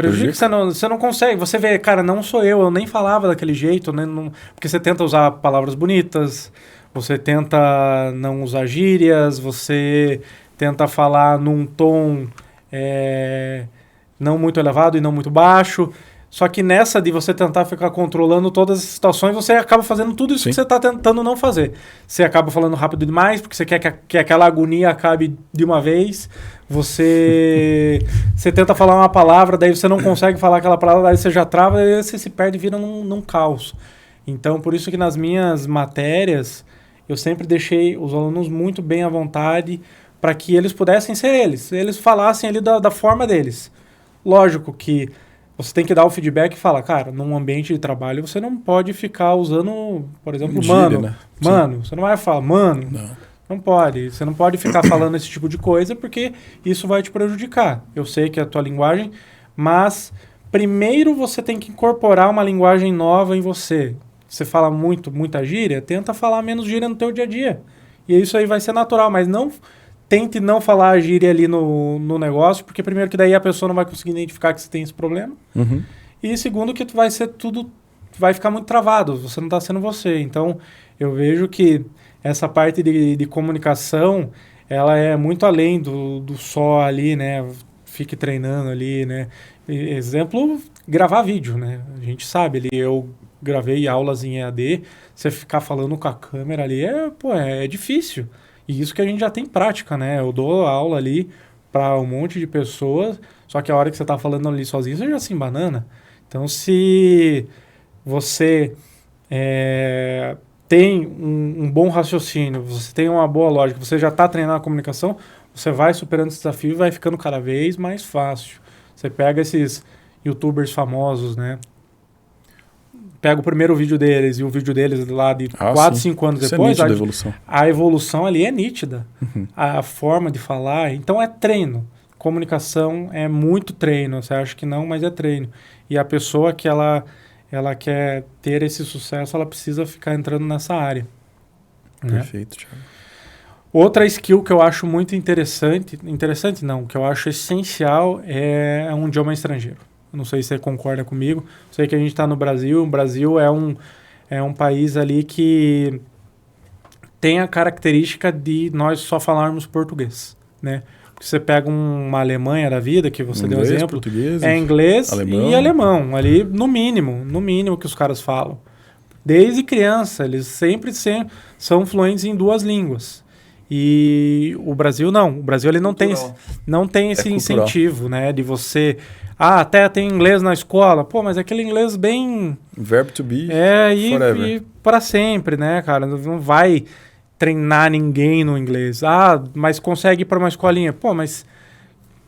S3: Você não consegue. Você vê, cara, não sou eu nem falava daquele jeito, né? Porque você tenta usar palavras bonitas, você tenta não usar gírias, você tenta falar num tom não muito elevado e não muito baixo. Só que nessa de você tentar ficar controlando todas as situações, você acaba fazendo tudo isso que você está tentando não fazer. Você acaba falando rápido demais, porque você quer que aquela agonia acabe de uma vez. Você tenta falar uma palavra, daí você não consegue falar aquela palavra, daí você já trava, daí você se perde e vira num caos. Então, por isso que nas minhas matérias, eu sempre deixei os alunos muito bem à vontade para que eles pudessem ser eles falassem ali da forma deles. Lógico que você tem que dar o feedback e falar, cara, num ambiente de trabalho você não pode ficar usando, por exemplo,
S2: gíria, né?
S3: Mano. Você não vai falar, mano. Não pode. Você não pode ficar falando esse tipo de coisa porque isso vai te prejudicar. Eu sei que é a tua linguagem, mas primeiro você tem que incorporar uma linguagem nova em você. Você fala muita gíria, tenta falar menos gíria no teu dia a dia. E isso aí vai ser natural, mas não tente não falar a gíria ali no negócio, porque primeiro que daí a pessoa não vai conseguir identificar que você tem esse problema.
S2: Uhum.
S3: E segundo que vai ficar muito travado, você não está sendo você. Então, eu vejo que essa parte de comunicação, ela é muito além do só ali, né? Fique treinando ali, né? Exemplo, gravar vídeo, né? A gente sabe ali, eu gravei aulas em EAD, você ficar falando com a câmera ali, é difícil. E isso que a gente já tem prática, né? Eu dou aula ali para um monte de pessoas, só que a hora que você está falando ali sozinho, você já se embanana. Então, se você tem um bom raciocínio, você tem uma boa lógica, você já está treinando a comunicação, você vai superando esse desafio e vai ficando cada vez mais fácil. Você pega esses youtubers famosos, né? Pega o primeiro vídeo deles e o vídeo deles lá de 4, 5 anos depois, a evolução ali é nítida.
S2: Uhum.
S3: A forma de falar, então é treino. Comunicação é muito treino, você acha que não, mas é treino. E a pessoa que ela quer ter esse sucesso, ela precisa ficar entrando nessa área.
S2: Perfeito, Thiago.
S3: Outra skill que eu acho muito interessante não, que eu acho essencial é um idioma estrangeiro. Não sei se você concorda comigo. Sei que a gente está no Brasil. O Brasil é um país ali que tem a característica de nós só falarmos português, né? Porque você pega uma Alemanha da vida, que você deu exemplo,
S2: português,
S3: inglês e alemão. Ali, no mínimo que os caras falam. Desde criança, eles sempre são fluentes em 2 línguas. E o Brasil não. O Brasil ele não tem esse incentivo, né? De você... até tem inglês na escola. Pô, mas aquele inglês bem...
S2: Verb to be,
S3: forever. E para sempre, né, cara? Não vai treinar ninguém no inglês. Mas consegue ir para uma escolinha. Pô, mas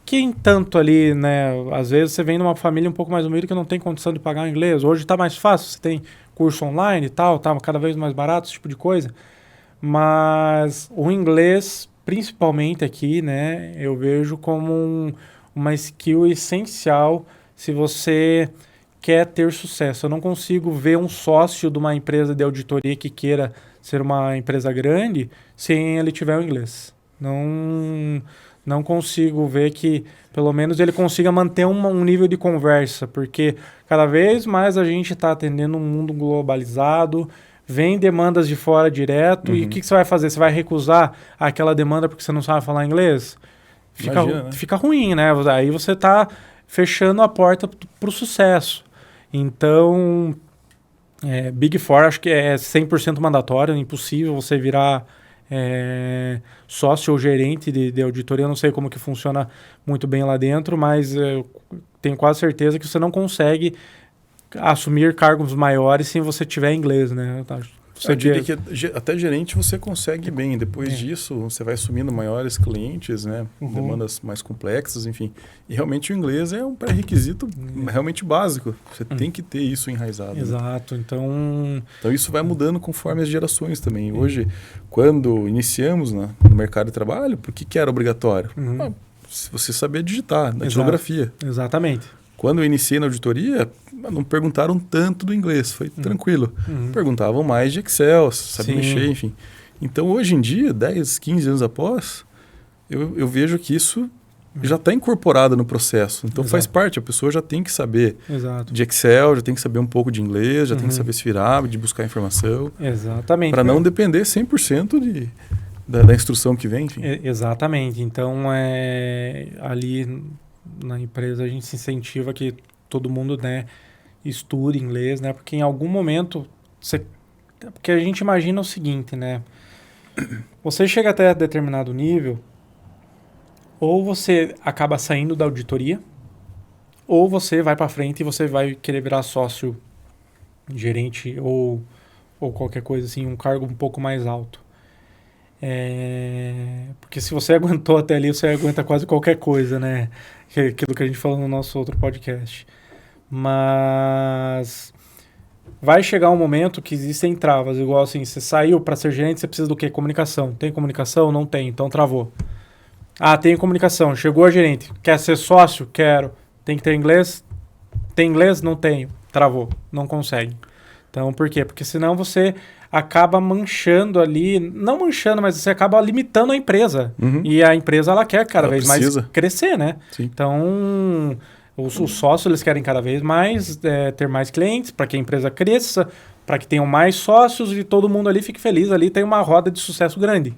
S3: quem tanto ali, né? Às vezes você vem de uma família um pouco mais humilde que não tem condição de pagar o inglês. Hoje tá mais fácil, você tem curso online e tal, tá cada vez mais barato, esse tipo de coisa. Mas o inglês, principalmente aqui, né? Eu vejo como uma skill essencial se você quer ter sucesso. Eu não consigo ver um sócio de uma empresa de auditoria que queira ser uma empresa grande sem ele tiver o inglês. Não consigo ver que, pelo menos, ele consiga manter um nível de conversa, porque cada vez mais a gente está atendendo um mundo globalizado, vem demandas de fora direto, e o que você vai fazer? Você vai recusar aquela demanda porque você não sabe falar inglês? Fica ruim, né? Aí você está fechando a porta para o sucesso. Então, Big Four acho que é 100% mandatório, é impossível você virar sócio ou gerente de auditoria. Eu não sei como que funciona muito bem lá dentro, mas eu tenho quase certeza que você não consegue assumir cargos maiores sem você tiver inglês, né?
S2: Eu diria que até gerente você consegue bem. Depois disso, você vai assumindo maiores clientes, né? Demandas mais complexas, enfim. E realmente o inglês é um pré-requisito realmente básico. Você tem que ter isso enraizado.
S3: Exato.
S2: Né?
S3: Então
S2: isso vai mudando conforme as gerações também. Hoje, quando iniciamos no mercado de trabalho, por que era obrigatório? Se você saber digitar, na tipografia.
S3: Exatamente.
S2: Quando eu iniciei na auditoria, não perguntaram tanto do inglês, foi tranquilo. Perguntavam mais de Excel, saber mexer, enfim. Então, hoje em dia, 10, 15 anos após, eu vejo que isso já está incorporado no processo. Então, faz parte, a pessoa já tem que saber de Excel, já tem que saber um pouco de inglês, já tem que saber se virar, de buscar informação.
S3: Exatamente.
S2: Para não depender 100% da instrução que vem, enfim.
S3: Exatamente. Então, ali na empresa a gente se incentiva que todo mundo, né, estude inglês, né, porque em algum momento porque a gente imagina o seguinte, né, você chega até determinado nível, ou você acaba saindo da auditoria, ou você vai para frente e você vai querer virar sócio, gerente ou qualquer coisa assim, um cargo um pouco mais alto. Porque se você aguentou até ali, você aguenta quase qualquer coisa, né? Aquilo que a gente falou no nosso outro podcast. Mas vai chegar um momento que existem travas, igual assim, você saiu para ser gerente, você precisa do quê? Comunicação. Tem comunicação? Não tem, então travou. Tem comunicação, chegou a gerente, quer ser sócio? Quero. Tem que ter inglês? Tem inglês? Não tenho. Travou, não consegue. Então, por quê? Porque senão você acaba manchando ali, não manchando, mas você acaba limitando a empresa. E a empresa, ela quer cada vez mais crescer, né?
S2: Sim.
S3: Então, os sócios, eles querem cada vez mais ter mais clientes, para que a empresa cresça, para que tenham mais sócios e todo mundo ali fique feliz, ali tem uma roda de sucesso grande.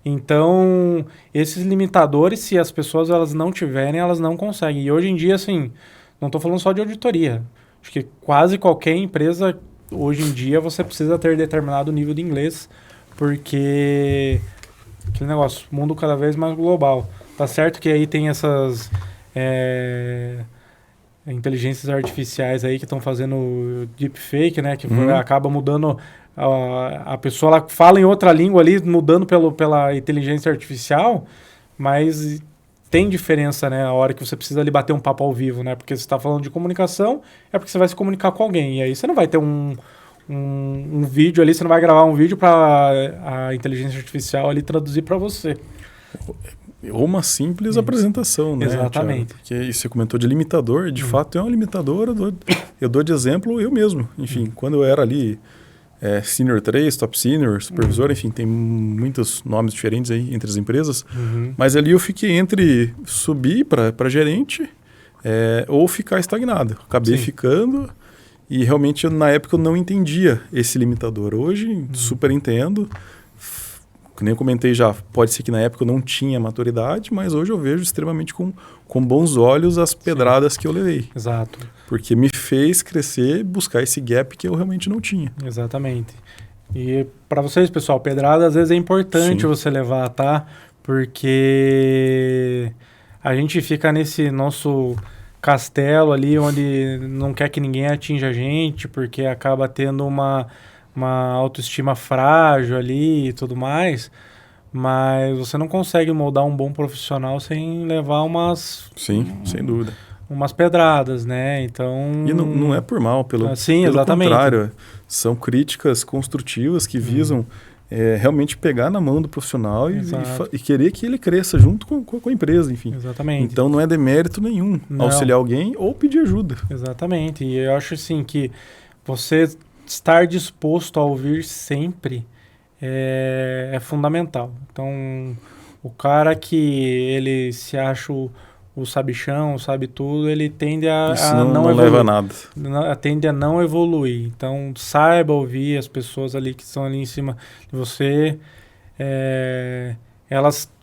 S3: Então, esses limitadores, se as pessoas elas não tiverem, elas não conseguem. E hoje em dia, assim, não estou falando só de auditoria. Acho que quase qualquer empresa, hoje em dia, você precisa ter determinado nível de inglês, porque aquele negócio, mundo cada vez mais global. Tá certo que aí tem essas inteligências artificiais aí que estão fazendo deepfake, né? Que acaba mudando... A pessoa ela fala em outra língua ali, mudando pela inteligência artificial, mas tem diferença, né? A hora que você precisa ali bater um papo ao vivo, né? Porque você está falando de comunicação, é porque você vai se comunicar com alguém. E aí você não vai ter um vídeo ali, você não vai gravar um vídeo para a inteligência artificial ali traduzir para você.
S2: Ou uma simples apresentação, né?
S3: Exatamente.
S2: Thiago? Porque você comentou de limitador, de fato é um limitador. Eu dou de exemplo eu mesmo. Enfim, quando eu era ali... Senior 3, Top Senior, Supervisor, enfim, tem muitos nomes diferentes aí entre as empresas. Mas ali eu fiquei entre subir para gerente ou ficar estagnado. Acabei ficando e realmente na época eu não entendia esse limitador. Hoje super entendo. Que nem eu comentei já, pode ser que na época eu não tinha maturidade, mas hoje eu vejo extremamente com bons olhos as pedradas que eu levei.
S3: Exato.
S2: Porque me fez crescer, buscar esse gap que eu realmente não tinha.
S3: Exatamente. E para vocês, pessoal, pedrada às vezes é importante você levar, tá? Porque a gente fica nesse nosso castelo ali, onde não quer que ninguém atinja a gente, porque acaba tendo uma autoestima frágil ali e tudo mais, mas você não consegue moldar um bom profissional sem levar umas...
S2: Sim, sem dúvida.
S3: Umas pedradas, né? Então...
S2: E não é por mal, pelo
S3: exatamente.
S2: contrário. São críticas construtivas que visam realmente pegar na mão do profissional e querer que ele cresça junto com a empresa, enfim.
S3: Exatamente.
S2: Então não é demérito nenhum auxiliar alguém ou pedir ajuda.
S3: Exatamente. E eu acho assim que você estar disposto a ouvir sempre é fundamental. Então, o cara que ele se acha o sabichão, sabe tudo, ele tende a não evoluir.
S2: Leva a nada.
S3: Tende a não evoluir. Então, saiba ouvir as pessoas ali que estão ali em cima de você.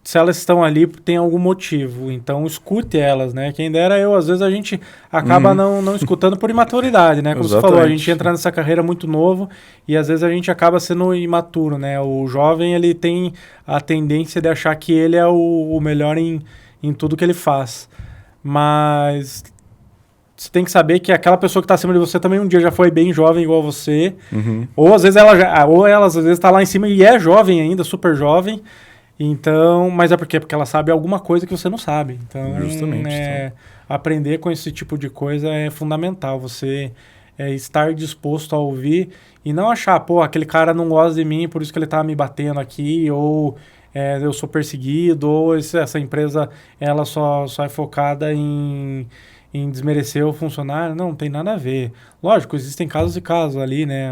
S3: Se elas estão ali, tem algum motivo. Então, escute elas, né? Quem dera eu, às vezes a gente acaba não escutando por imaturidade, né? Como você falou, a gente entra nessa carreira muito novo e às vezes a gente acaba sendo imaturo, né? O jovem, ele tem a tendência de achar que ele é o melhor em tudo que ele faz. Mas você tem que saber que aquela pessoa que está acima de você também um dia já foi bem jovem igual você.
S2: Uhum.
S3: Ou às vezes ela às vezes está lá em cima e é jovem ainda, super jovem. Então, mas é porque ela sabe alguma coisa que você não sabe. Então,
S2: Justamente,
S3: aprender com esse tipo de coisa é fundamental. Você estar disposto a ouvir e não achar, pô, aquele cara não gosta de mim, por isso que ele tá me batendo aqui, ou eu sou perseguido, ou essa empresa ela só é focada em desmerecer o funcionário. Não tem nada a ver. Lógico, existem casos e casos ali, né?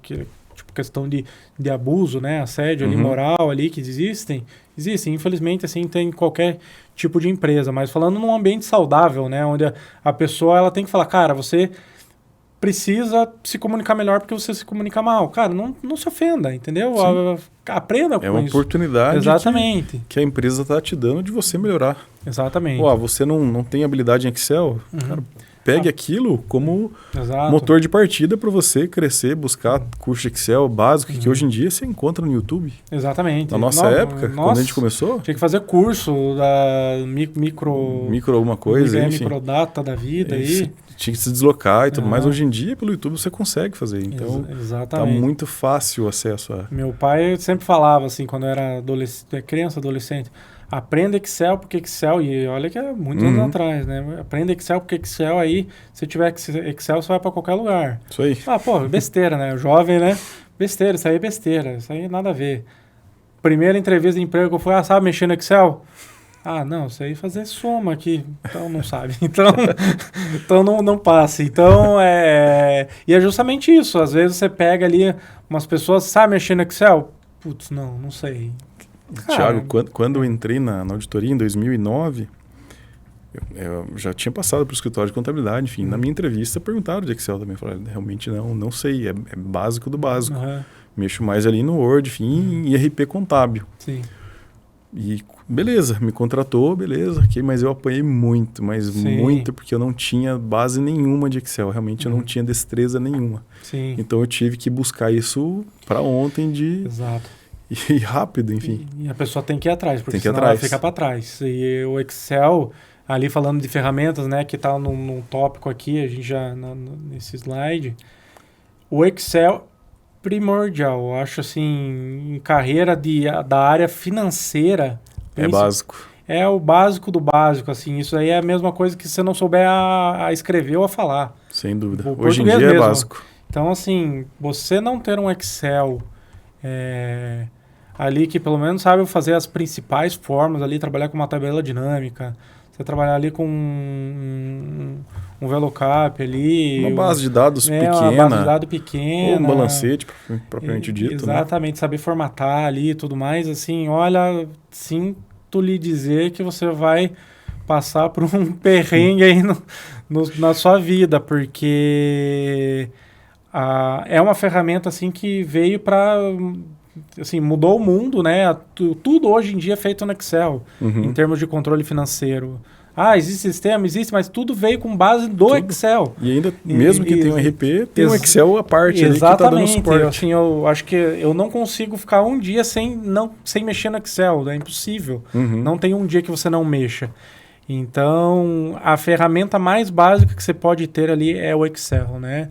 S3: Tipo, questão de abuso, né? Assédio ali, moral ali, que existem. Infelizmente, assim, tem qualquer tipo de empresa. Mas falando num ambiente saudável, né? Onde a pessoa, ela tem que falar, cara, você precisa se comunicar melhor porque você se comunica mal. Cara, não se ofenda, entendeu? Aprenda com isso.
S2: É uma oportunidade
S3: Exatamente.
S2: que a empresa está te dando de você melhorar.
S3: Exatamente.
S2: Você não tem habilidade em Excel? Cara, pegue aquilo como
S3: Exato.
S2: motor de partida para você crescer, buscar curso de Excel básico, que hoje em dia você encontra no YouTube.
S3: Exatamente.
S2: Na nossa época, quando a gente começou...
S3: Tinha que fazer curso da micro
S2: alguma coisa, enfim.
S3: Microdata da vida aí.
S2: Tinha que se deslocar e tudo mais. Hoje em dia, pelo YouTube, você consegue fazer. Então, tá muito fácil o acesso a...
S3: Meu pai sempre falava, assim, quando eu era criança, adolescente, aprenda Excel porque Excel, e olha que é muitos anos atrás, né? Aprenda Excel porque Excel aí, se tiver Excel, você vai para qualquer lugar.
S2: Isso aí.
S3: Besteira, né? Jovem, né? Besteira, isso aí é besteira, isso aí nada a ver. Primeira entrevista de emprego que eu fui, sabe mexer no Excel? Não, isso aí fazer soma aqui, então não sabe. Então não passe. Então, e é justamente isso. Às vezes você pega ali umas pessoas, sabe mexer no Excel? Putz, não sei.
S2: Thiago, quando eu entrei na auditoria em 2009, eu já tinha passado para o escritório de contabilidade, enfim, na minha entrevista perguntaram de Excel também. Eu falei, realmente não sei, é básico do básico. Mexo mais ali no Word, enfim, em RP contábil.
S3: Sim.
S2: E beleza, me contratou, beleza, mas eu apanhei muito, muito, porque eu não tinha base nenhuma de Excel, realmente eu não tinha destreza nenhuma.
S3: Sim.
S2: Então eu tive que buscar isso para ontem
S3: Exato.
S2: E rápido, enfim.
S3: E a pessoa tem que ir atrás, porque
S2: senão
S3: ela fica para trás. E o Excel, ali falando de ferramentas, né, que está num tópico aqui, a gente já nesse slide, o Excel primordial, eu acho assim, em carreira da área financeira.
S2: É básico.
S3: É o básico do básico, assim, isso aí é a mesma coisa que você não souber a escrever ou a falar.
S2: Sem dúvida. Hoje em dia é básico.
S3: Então, assim, você não ter um Excel ali que pelo menos sabe fazer as principais formas ali, trabalhar com uma tabela dinâmica, você trabalhar ali com um VLOOKUP ali.
S2: Uma base de dados pequena.
S3: Uma base de dados pequena.
S2: Ou um balancete, propriamente dito.
S3: Exatamente, né? Saber formatar ali e tudo mais. Assim, olha, sinto lhe dizer que você vai passar por um perrengue aí na sua vida, porque é uma ferramenta assim que veio para... Assim, mudou o mundo, né? Tudo hoje em dia é feito no Excel, em termos de controle financeiro. Existe sistema, existe, mas tudo veio com base do Excel.
S2: E ainda, mesmo que tenha um RP, tem um Excel à parte ali que está dando suporte.
S3: Eu acho que eu não consigo ficar um dia sem mexer no Excel, é impossível. Não tem um dia que você não mexa. Então, a ferramenta mais básica que você pode ter ali é o Excel, né?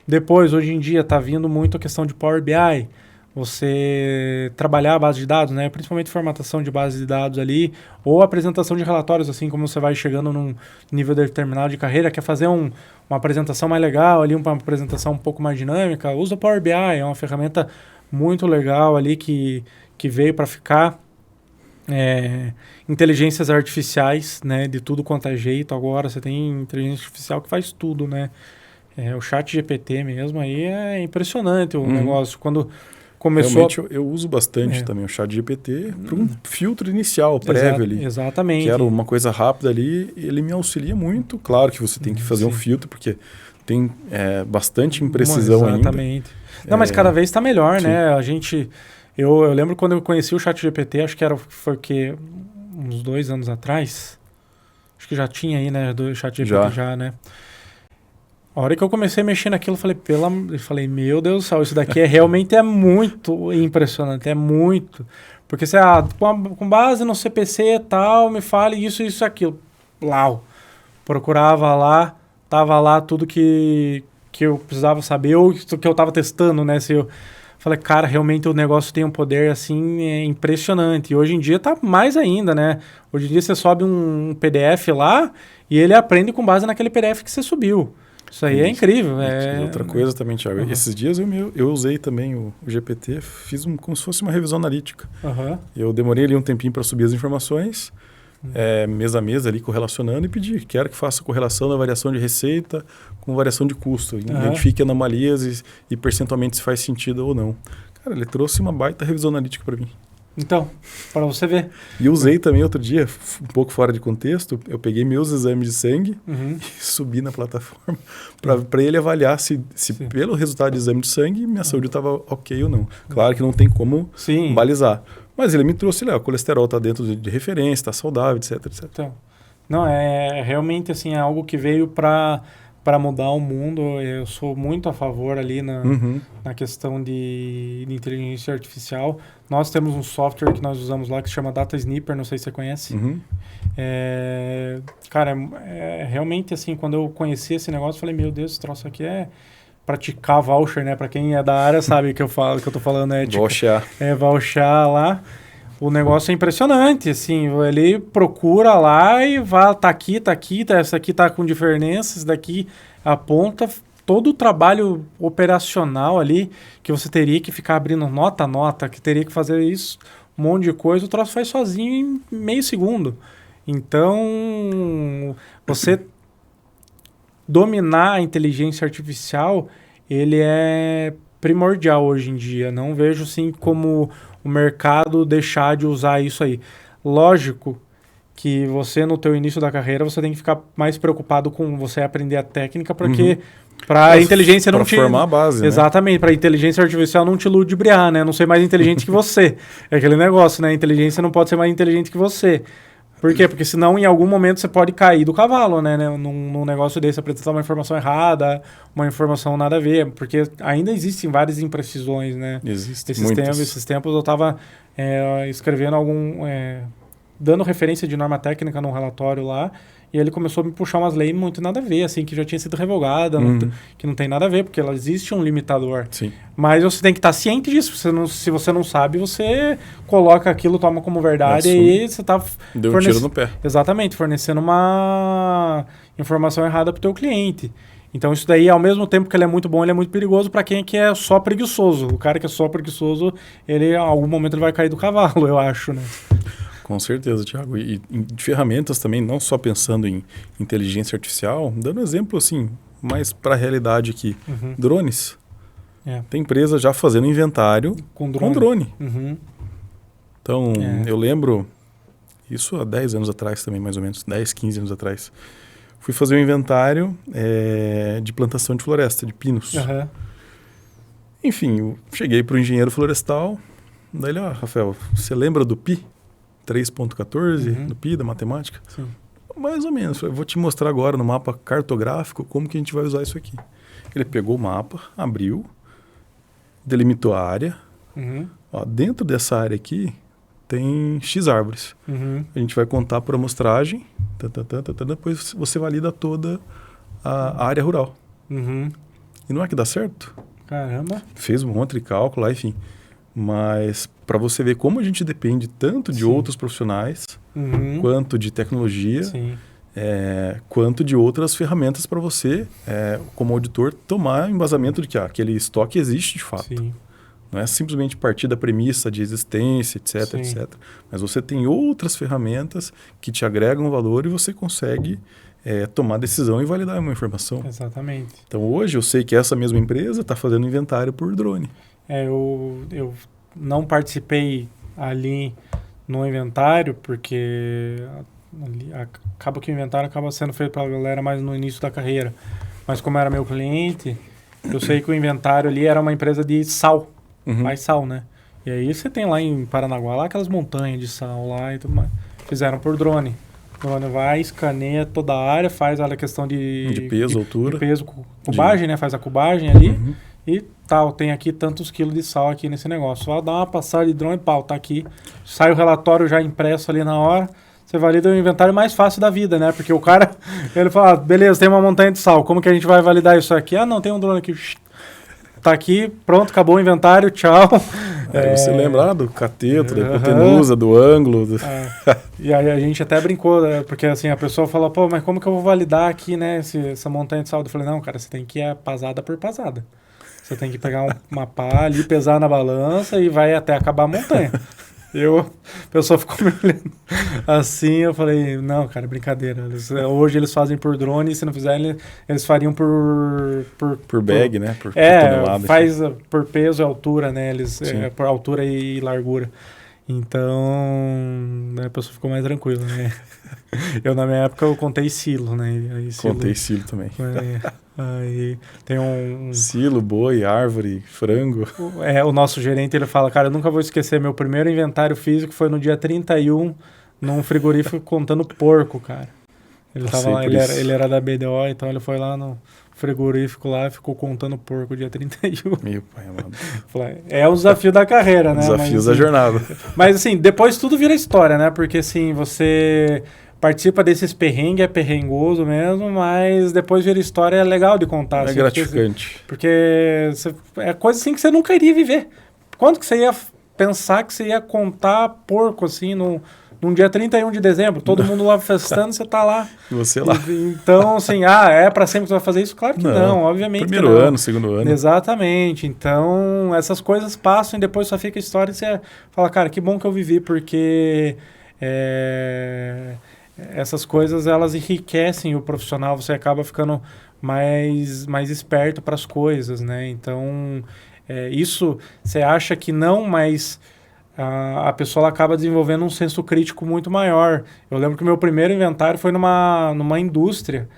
S3: Depois, hoje em dia, está vindo muito a questão de Power BI. Você trabalhar a base de dados, né? Principalmente formatação de base de dados ali, ou apresentação de relatórios, assim como você vai chegando num nível determinado de carreira, quer fazer uma apresentação mais legal ali, uma apresentação um pouco mais dinâmica, usa o Power BI, é uma ferramenta muito legal ali que veio para ficar. Inteligências artificiais, né? De tudo quanto é jeito agora, você tem inteligência artificial que faz tudo, né? O ChatGPT mesmo aí é impressionante o negócio. Quando começou...
S2: Realmente eu uso bastante também o ChatGPT para um filtro inicial, prévio ali.
S3: Exatamente.
S2: Que era uma coisa rápida ali, ele me auxilia muito. Claro que você tem que fazer um filtro, porque tem bastante imprecisão ainda.
S3: Exatamente. Não, mas cada vez está melhor, né? A gente... Eu lembro quando eu conheci o ChatGPT, acho que foi o quê? Uns 2 anos atrás. Acho que já tinha aí, né? Do ChatGPT já, né? A hora que eu comecei a mexer naquilo, eu falei, meu Deus do céu, isso daqui realmente é muito impressionante, é muito. Porque você, com base no CPC e tal, me fale isso, aquilo. Procurava lá, tava lá tudo que eu precisava saber ou que eu estava testando, né? Se eu falei, cara, realmente o negócio tem um poder assim impressionante. E hoje em dia tá mais ainda, né? Hoje em dia você sobe um PDF lá e ele aprende com base naquele PDF que você subiu. Isso aí é incrível.
S2: E outra coisa também, Thiago. Esses dias eu usei também o GPT, fiz como se fosse uma revisão analítica. Eu demorei ali um tempinho para subir as informações, mês a mês ali correlacionando e pedi, quero que faça correlação da variação de receita com variação de custo, identifique anomalias e percentualmente se faz sentido ou não. Cara, ele trouxe uma baita revisão analítica para mim.
S3: Então, para você ver.
S2: E usei também outro dia, um pouco fora de contexto, eu peguei meus exames de sangue e subi na plataforma para ele avaliar se pelo resultado de exame de sangue minha saúde estava ok ou não. Claro que não tem como balizar. Mas ele me trouxe, o colesterol está dentro de referência, está saudável, etc, etc.
S3: Então, não, é realmente assim, é algo que veio para mudar o mundo. Eu sou muito a favor ali na questão de inteligência artificial. Nós temos um software que nós usamos lá que se chama Data Sniper, não sei se você conhece. Cara, realmente assim, quando eu conheci esse negócio, eu falei, meu Deus, esse troço aqui é praticar voucher, né? Para quem é da área sabe que eu tô falando,
S2: vouchar.
S3: Vouchar lá. O negócio é impressionante, assim, ele procura lá e vai, tá aqui, essa aqui tá com diferença, esse daqui aponta todo o trabalho operacional ali, que você teria que ficar abrindo nota a nota, que teria que fazer isso, um monte de coisa, o troço faz sozinho em meio segundo. Então, você dominar a inteligência artificial, ele é primordial hoje em dia. Não vejo, assim, como o mercado deixar de usar isso aí. Lógico que você, no teu início da carreira, você tem que ficar mais preocupado com você aprender a técnica, porque para a inteligência não te...
S2: Para formar a base,
S3: Exatamente, para a inteligência artificial não te ludibriar, né? Não ser mais inteligente que você. É aquele negócio, né? A inteligência não pode ser mais inteligente que você. Por quê? Porque senão, em algum momento, você pode cair do cavalo, né? Num negócio desse, apresentar uma informação errada, uma informação nada a ver. Porque ainda existem várias imprecisões, né?
S2: Existem
S3: Esses tempos eu estava escrevendo dando referência de norma técnica num relatório lá, e ele começou a me puxar umas leis muito nada a ver, assim, que já tinha sido revogada, que não tem nada a ver, porque ela existe um limitador.
S2: Sim.
S3: Mas você tem que estar ciente disso. Se você não sabe, você coloca aquilo, toma como verdade, e aí você está...
S2: Deu um tiro no pé.
S3: Exatamente, fornecendo uma informação errada para o teu cliente. Então isso daí, ao mesmo tempo que ele é muito bom, ele é muito perigoso para quem que é só preguiçoso. O cara que é só preguiçoso, ele, em algum momento, ele vai cair do cavalo, eu acho, né?
S2: Com certeza, Thiago. E de ferramentas também, não só pensando em inteligência artificial, dando exemplo assim, mais para a realidade aqui. Drones. Tem empresa já fazendo inventário com drone. Então, eu lembro, isso há 10 anos atrás também, mais ou menos, 10, 15 anos atrás. Fui fazer um inventário de plantação de floresta, de pinos. Enfim, eu cheguei para o engenheiro florestal, daí ele, Rafael, você lembra do Pi? 3.14 do Pi, da matemática?
S3: Sim.
S2: Mais ou menos. Eu vou te mostrar agora no mapa cartográfico como que a gente vai usar isso aqui. Ele pegou o mapa, abriu, delimitou a área. Dentro dessa área aqui tem X árvores. A gente vai contar por amostragem, depois você valida toda a área rural. E não é que dá certo?
S3: Caramba!
S2: Fez um monte de cálculo lá, enfim. Mas para você ver como a gente depende tanto de outros profissionais, quanto de tecnologia, quanto de outras ferramentas para você, como auditor, tomar embasamento de que aquele estoque existe de fato.
S3: Sim.
S2: Não é simplesmente partir da premissa de existência, etc, etc. Mas você tem outras ferramentas que te agregam valor e você consegue tomar decisão e validar uma informação.
S3: Exatamente.
S2: Então hoje eu sei que essa mesma empresa está fazendo inventário por drone.
S3: Eu não participei ali no inventário, porque acaba que o inventário acaba sendo feito para a galera mais no início da carreira. Mas como era meu cliente, eu sei que o inventário ali era uma empresa de sal, mais sal, né? E aí você tem lá em Paranaguá, lá aquelas montanhas de sal lá e tudo mais. Fizeram por drone. O drone vai, escaneia toda a área, faz a questão de
S2: peso, altura.
S3: De peso, cubagem, né? Faz a cubagem ali. E tal, tem aqui tantos quilos de sal aqui nesse negócio. Só dá uma passada de drone e pau, tá aqui. Sai o relatório já impresso ali na hora. você valida o inventário mais fácil da vida, né? Porque o cara, ele fala, beleza, tem uma montanha de sal, como que a gente vai validar isso aqui? Ah, não, tem um drone aqui. Tá aqui, pronto, acabou o inventário, tchau.
S2: Você lembra do cateto, da hipotenusa, do ângulo.
S3: E aí a gente até brincou, né? Porque assim, a pessoa fala, pô, mas como que eu vou validar aqui, né, essa montanha de sal? Eu falei, não, cara, você tem que ir pasada por pasada. Você tem que pegar uma pá ali, pesar na balança e vai até acabar a montanha. A pessoa ficou me olhando assim, eu falei, não, cara, brincadeira. Hoje eles fazem por drone, e se não fizerem, eles fariam por
S2: bag, né? Por tonelada.
S3: Faz por peso e altura, né? Eles, por altura e largura. Então, né, a pessoa ficou mais tranquila, né? Eu, na minha época, eu contei silo, né? Aí,
S2: contei silo também.
S3: Aí tem
S2: silo, boi, árvore, frango.
S3: O nosso gerente, ele fala, cara, eu nunca vou esquecer, meu primeiro inventário físico foi no dia 31, num frigorífico contando porco, cara. Ele tava lá, ele era da BDO, então ele foi lá no frigorífico lá e ficou contando porco dia 31.
S2: Meu pai amado.
S3: É o desafio da carreira, né?
S2: Desafios da jornada.
S3: Mas assim, depois tudo vira história, né? Porque assim, você participa desses perrengues, é perrengoso mesmo, mas depois vira história, é legal de contar.
S2: É assim, gratificante.
S3: Porque é coisa assim que você nunca iria viver. Quando que você ia pensar que você ia contar porco assim num dia 31 de dezembro, todo mundo lá festando, você tá lá.
S2: E você lá.
S3: Então, assim, é pra sempre que você vai fazer isso? Claro que não, obviamente
S2: primeiro
S3: que não.
S2: ano, segundo ano.
S3: Exatamente. Então, essas coisas passam e depois só fica a história e você fala, cara, que bom que eu vivi, porque essas coisas, elas enriquecem o profissional, você acaba ficando mais esperto para as coisas, né? Então, isso você acha que não, mas a pessoa ela acaba desenvolvendo um senso crítico muito maior. Eu lembro que o meu primeiro inventário foi numa indústria.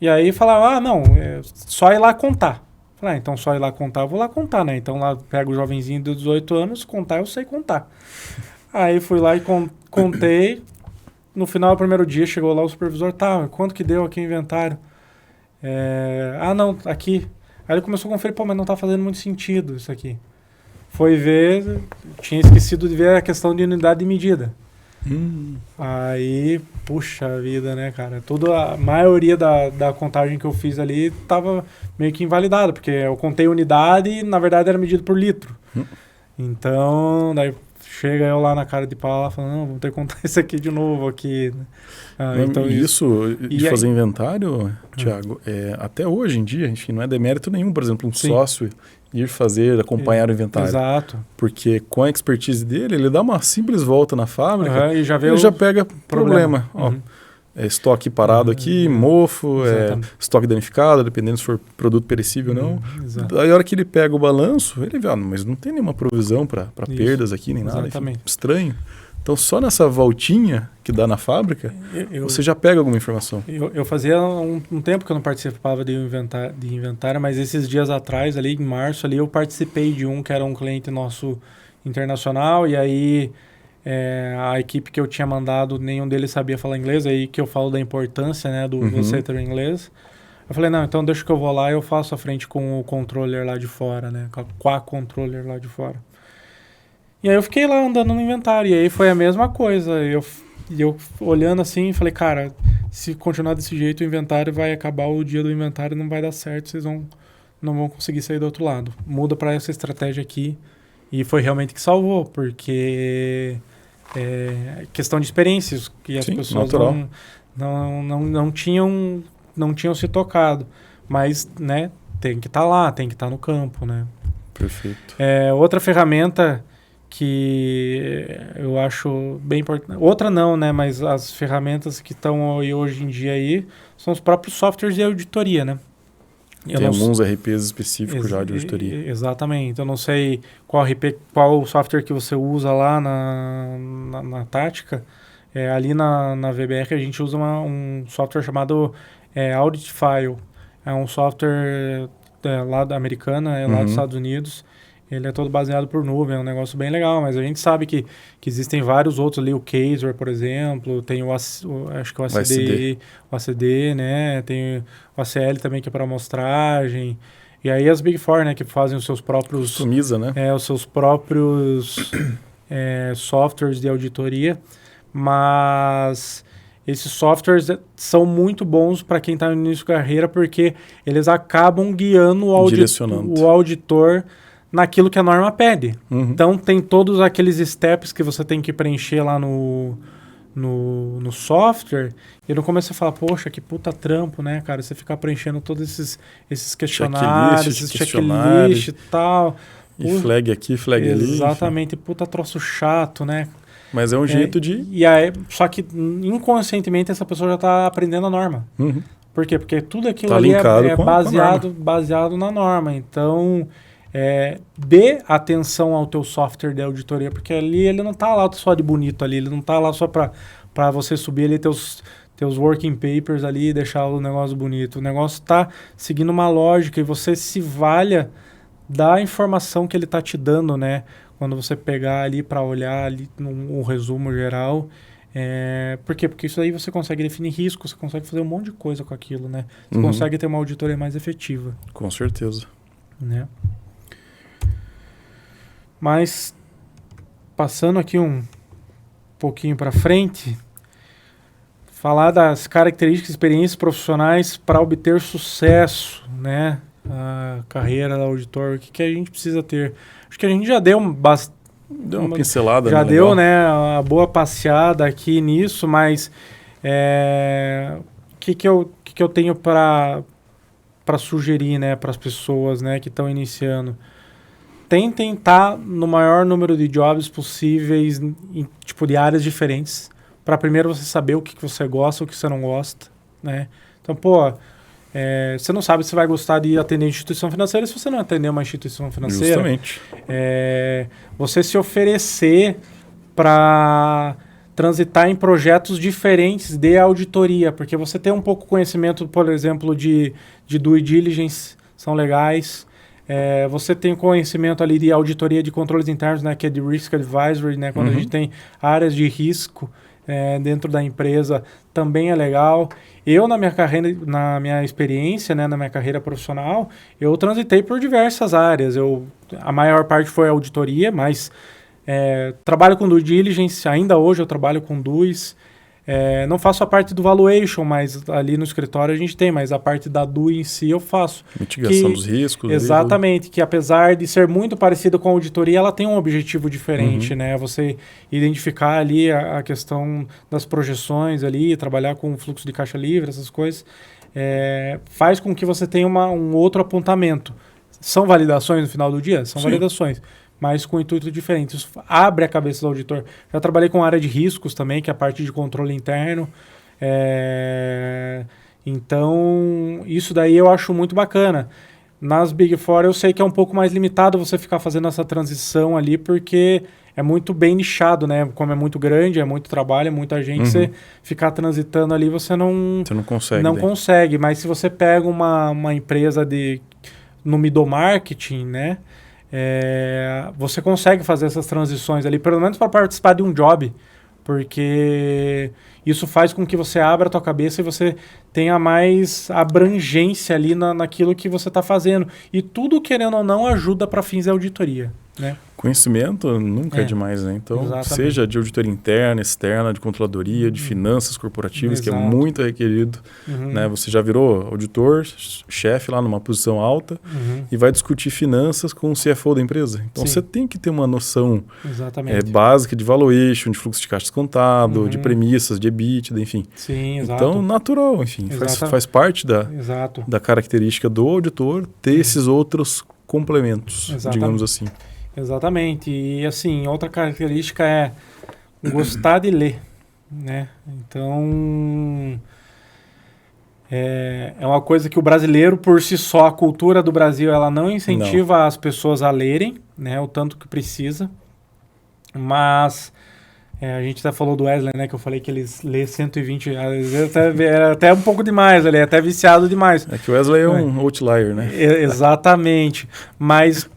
S3: E aí falava, não, só ir lá contar. Falei, então só ir lá contar, eu vou lá contar, né? Então lá pego o jovenzinho de 18 anos, contar eu sei contar. Aí fui lá e contei. No final do primeiro dia chegou lá o supervisor, quanto que deu aqui o inventário? Não, aqui. Aí ele começou a conferir, mas não tá fazendo muito sentido isso aqui. Foi ver, tinha esquecido de ver a questão de unidade de medida. Aí, puxa vida, né, cara? A maioria da contagem que eu fiz ali tava meio que invalidada, porque eu contei unidade e, na verdade, era medido por litro. Então, daí chega eu lá na cara de pau, falando, não, vamos ter que contar isso aqui de novo aqui.
S2: Então isso de fazer inventário, Thiago, até hoje em dia, enfim, não é demérito nenhum, por exemplo, sócio ir acompanhar o inventário.
S3: Exato.
S2: Porque com a expertise dele, ele dá uma simples volta na fábrica e já pega problema. Estoque parado aqui, mofo, estoque danificado, dependendo se for produto perecível ou não. Aí a hora que ele pega o balanço, ele vê, mas não tem nenhuma provisão para perdas aqui, nem nada. Enfim, estranho. Então, só nessa voltinha que dá na fábrica, você já pega alguma informação.
S3: Eu fazia um tempo que eu não participava de inventário, mas esses dias atrás, ali em março, ali eu participei de um que era um cliente nosso internacional, e aí a equipe que eu tinha mandado, nenhum deles sabia falar inglês, aí que eu falo da importância, né, do você ter inglês. Eu falei, não, então deixa que eu vou lá e eu faço a frente com o controller lá de fora, né, com a controller lá de fora. E aí eu fiquei lá andando no inventário, e aí foi a mesma coisa. Eu olhando assim, falei, cara, se continuar desse jeito, o inventário vai acabar, o dia do inventário não vai dar certo, vocês não vão conseguir sair do outro lado. Muda para essa estratégia aqui. E foi realmente que salvou, porque questão de experiências, que as pessoas não tinham se tocado. Mas, né, tem que estar lá, tem que estar no campo, né?
S2: Perfeito.
S3: Outra ferramenta que eu acho bem importante. Outra não, né? Mas as ferramentas que estão hoje em dia aí são os próprios softwares de auditoria, né?
S2: Tem alguns RPs específicos já de auditoria.
S3: Exatamente. Eu não sei qual software que você usa lá na Tática. Ali na VBR a gente usa um software chamado Audit File. É um software lá da americana, lá dos Estados Unidos. Ele é todo baseado por nuvem, é um negócio bem legal, mas a gente sabe que existem vários outros ali, o Kaiser, por exemplo, tem acho que o ACD, né, tem o ACL também, que é para amostragem, e aí as Big Four, né, que fazem os seus próprios...
S2: Customiza, né?
S3: Os seus próprios softwares de auditoria, mas esses softwares são muito bons para quem está no início de carreira, porque eles acabam guiando o auditor naquilo que a norma pede. Então, tem todos aqueles steps que você tem que preencher lá no software, e no começo você fala, poxa, que puta trampo, né, cara? Você ficar preenchendo todos esses questionários, esses checklist e tal.
S2: E flag aqui, flag ali.
S3: Exatamente, puta troço chato, né?
S2: Mas é um jeito de...
S3: E aí, só que inconscientemente essa pessoa já está aprendendo a norma. Por quê? Porque tudo aquilo
S2: tá
S3: ali é
S2: baseado,
S3: baseado na norma. Então, dê atenção ao teu software de auditoria, porque ali ele não está lá só de bonito ali, ele não está lá só para você subir ali teus working papers ali e deixar o negócio bonito. O negócio está seguindo uma lógica e você se valha da informação que ele está te dando, né? Quando você pegar ali para olhar ali um resumo geral. Por quê? Porque isso aí você consegue definir risco, você consegue fazer um monte de coisa com aquilo, né? Você consegue ter uma auditoria mais efetiva.
S2: Com certeza.
S3: Né? Mas, passando aqui um pouquinho para frente, falar das características e experiências profissionais para obter sucesso, né? A carreira do auditor, o que a gente precisa ter? Acho que a gente já deu
S2: uma pincelada.
S3: Já
S2: né,
S3: deu,
S2: legal.
S3: né, uma boa passeada aqui nisso, mas o que eu tenho para sugerir, né, para as pessoas, né, que estão iniciando? Tentem estar no maior número de jobs possíveis, tipo, de áreas diferentes, para primeiro você saber o que você gosta, o que você não gosta, né? Então, você não sabe se vai gostar de atender instituição financeira se você não atender uma instituição financeira.
S2: Justamente.
S3: Você se oferecer para transitar em projetos diferentes de auditoria, porque você tem um pouco conhecimento, por exemplo, de due diligence, são legais. Você tem conhecimento ali de auditoria de controles internos, né, que é de risk advisory, né, quando a gente tem áreas de risco dentro da empresa, também é legal. Eu, na minha carreira, na minha experiência, né, na minha carreira profissional, eu transitei por diversas áreas. A maior parte foi auditoria, mas trabalho com due diligence, ainda hoje eu trabalho com dues. Não faço a parte do valuation, mas ali no escritório a gente tem, mas a parte da due em si eu faço.
S2: Mitigação dos riscos.
S3: Exatamente, que apesar de ser muito parecido com a auditoria, ela tem um objetivo diferente, né? Você identificar ali a questão das projeções ali, trabalhar com o fluxo de caixa livre, essas coisas, faz com que você tenha um outro apontamento. São validações no final do dia? São validações. Mas com intuito diferente. Isso abre a cabeça do auditor. Já trabalhei com área de riscos também, que é a parte de controle interno. Então, isso daí eu acho muito bacana. Nas Big Four eu sei que é um pouco mais limitado você ficar fazendo essa transição ali, porque é muito bem nichado, né? Como é muito grande, é muito trabalho, é muita gente, você ficar transitando ali, você não
S2: consegue.
S3: Não consegue, mas se você pega uma empresa no middle marketing, né? Você consegue fazer essas transições ali, pelo menos para participar de um job, porque isso faz com que você abra a tua cabeça e você tenha mais abrangência ali naquilo que você está fazendo. E tudo, querendo ou não, ajuda para fins de auditoria, né?
S2: Conhecimento nunca é demais, né? Então, exatamente. Seja de auditoria interna, externa, de controladoria, de finanças corporativas, que é muito requerido. Né? Você já virou auditor, chefe lá numa posição alta e vai discutir finanças com o CFO da empresa. Então, você tem que ter uma noção básica de valuation, de fluxo de caixa descontado, de premissas, de EBITDA, enfim.
S3: Sim, exato.
S2: Então, natural, enfim. Faz parte da característica do auditor ter esses outros complementos, digamos assim.
S3: Exatamente. E, assim, outra característica é gostar de ler, né? Então, é uma coisa que o brasileiro, por si só, a cultura do Brasil, ela não incentiva as pessoas a lerem, né? O tanto que precisa. Mas a gente até falou do Wesley, né? Que eu falei que ele lê 120, às vezes até um pouco demais, ele é até viciado demais.
S2: É que o Wesley é um outlier, né?
S3: Exatamente. Mas...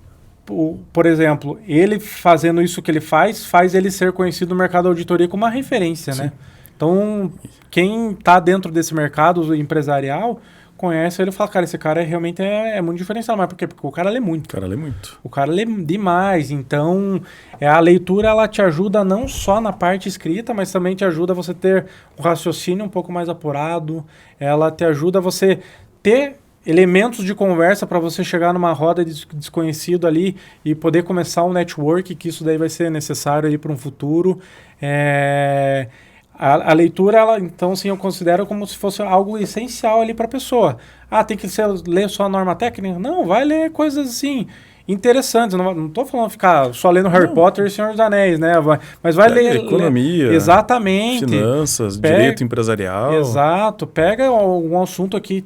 S3: Por exemplo, ele fazendo isso que ele faz ele ser conhecido no mercado da auditoria como uma referência, né? Então, quem está dentro desse mercado empresarial conhece ele e fala, cara, esse cara realmente é muito diferencial. Mas por quê? Porque o cara lê muito.
S2: O cara lê muito.
S3: O cara lê demais. Então, a leitura, ela te ajuda não só na parte escrita, mas também te ajuda a você ter o raciocínio um pouco mais apurado. Ela te ajuda a você ter elementos de conversa para você chegar numa roda de desconhecido ali e poder começar um network, que isso daí vai ser necessário ali para um futuro. A leitura, ela, então, sim, eu considero como se fosse algo essencial ali para a pessoa. Tem que ler só a norma técnica? Não, vai ler coisas assim interessantes. Não estou falando ficar só lendo Harry Potter e Senhor dos Anéis, né? Mas vai ler
S2: economia,
S3: exatamente,
S2: finanças, direito empresarial.
S3: Exato. Pega algum assunto aqui,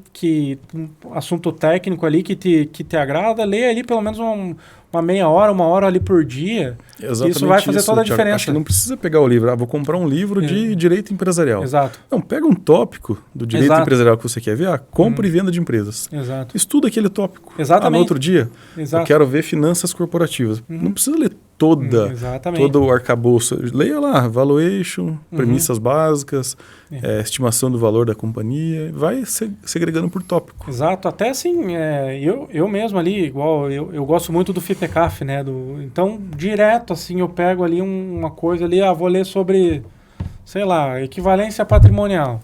S3: assunto técnico ali que te agrada, lê ali pelo menos uma meia hora, 1 hora ali por dia.
S2: Exatamente,
S3: isso vai fazer toda a
S2: Thiago.
S3: diferença.
S2: Acho que não precisa pegar o livro. Vou comprar um livro de direito empresarial.
S3: Exato.
S2: Não, pega um tópico do direito empresarial que você quer ver. Compra e venda de empresas.
S3: Exato.
S2: Estuda aquele tópico.
S3: Exatamente.
S2: No outro dia,
S3: Exato.
S2: eu quero ver finanças corporativas. Não precisa ler todo o arcabouço. Leia lá, valuation, premissas básicas, estimação do valor da companhia. Vai segregando por tópico.
S3: Exato. Até assim, eu mesmo ali, igual, eu gosto muito do FIPECAF, né? Então, direto, assim, eu pego ali uma coisa ali, vou ler sobre, sei lá, equivalência patrimonial.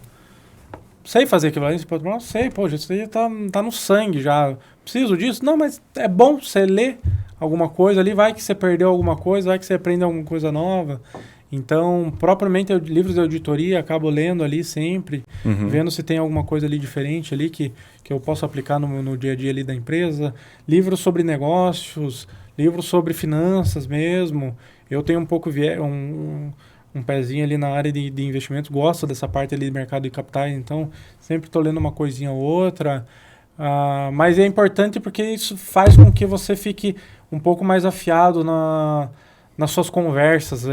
S3: Sei fazer equivalência patrimonial? Sei, pô, isso aí tá no sangue já. Preciso disso? Não, mas é bom você ler alguma coisa ali, vai que você perdeu alguma coisa, vai que você aprende alguma coisa nova. Então, propriamente, livros de auditoria, acabo lendo ali sempre, vendo se tem alguma coisa ali diferente ali que eu posso aplicar no dia a dia ali da empresa. Livros sobre negócios, livros sobre finanças mesmo. Eu tenho um pouco um pezinho ali na área de investimentos, gosto dessa parte ali de mercado de capitais, então sempre estou lendo uma coisinha ou outra. Mas é importante porque isso faz com que você fique um pouco mais afiado nas suas conversas.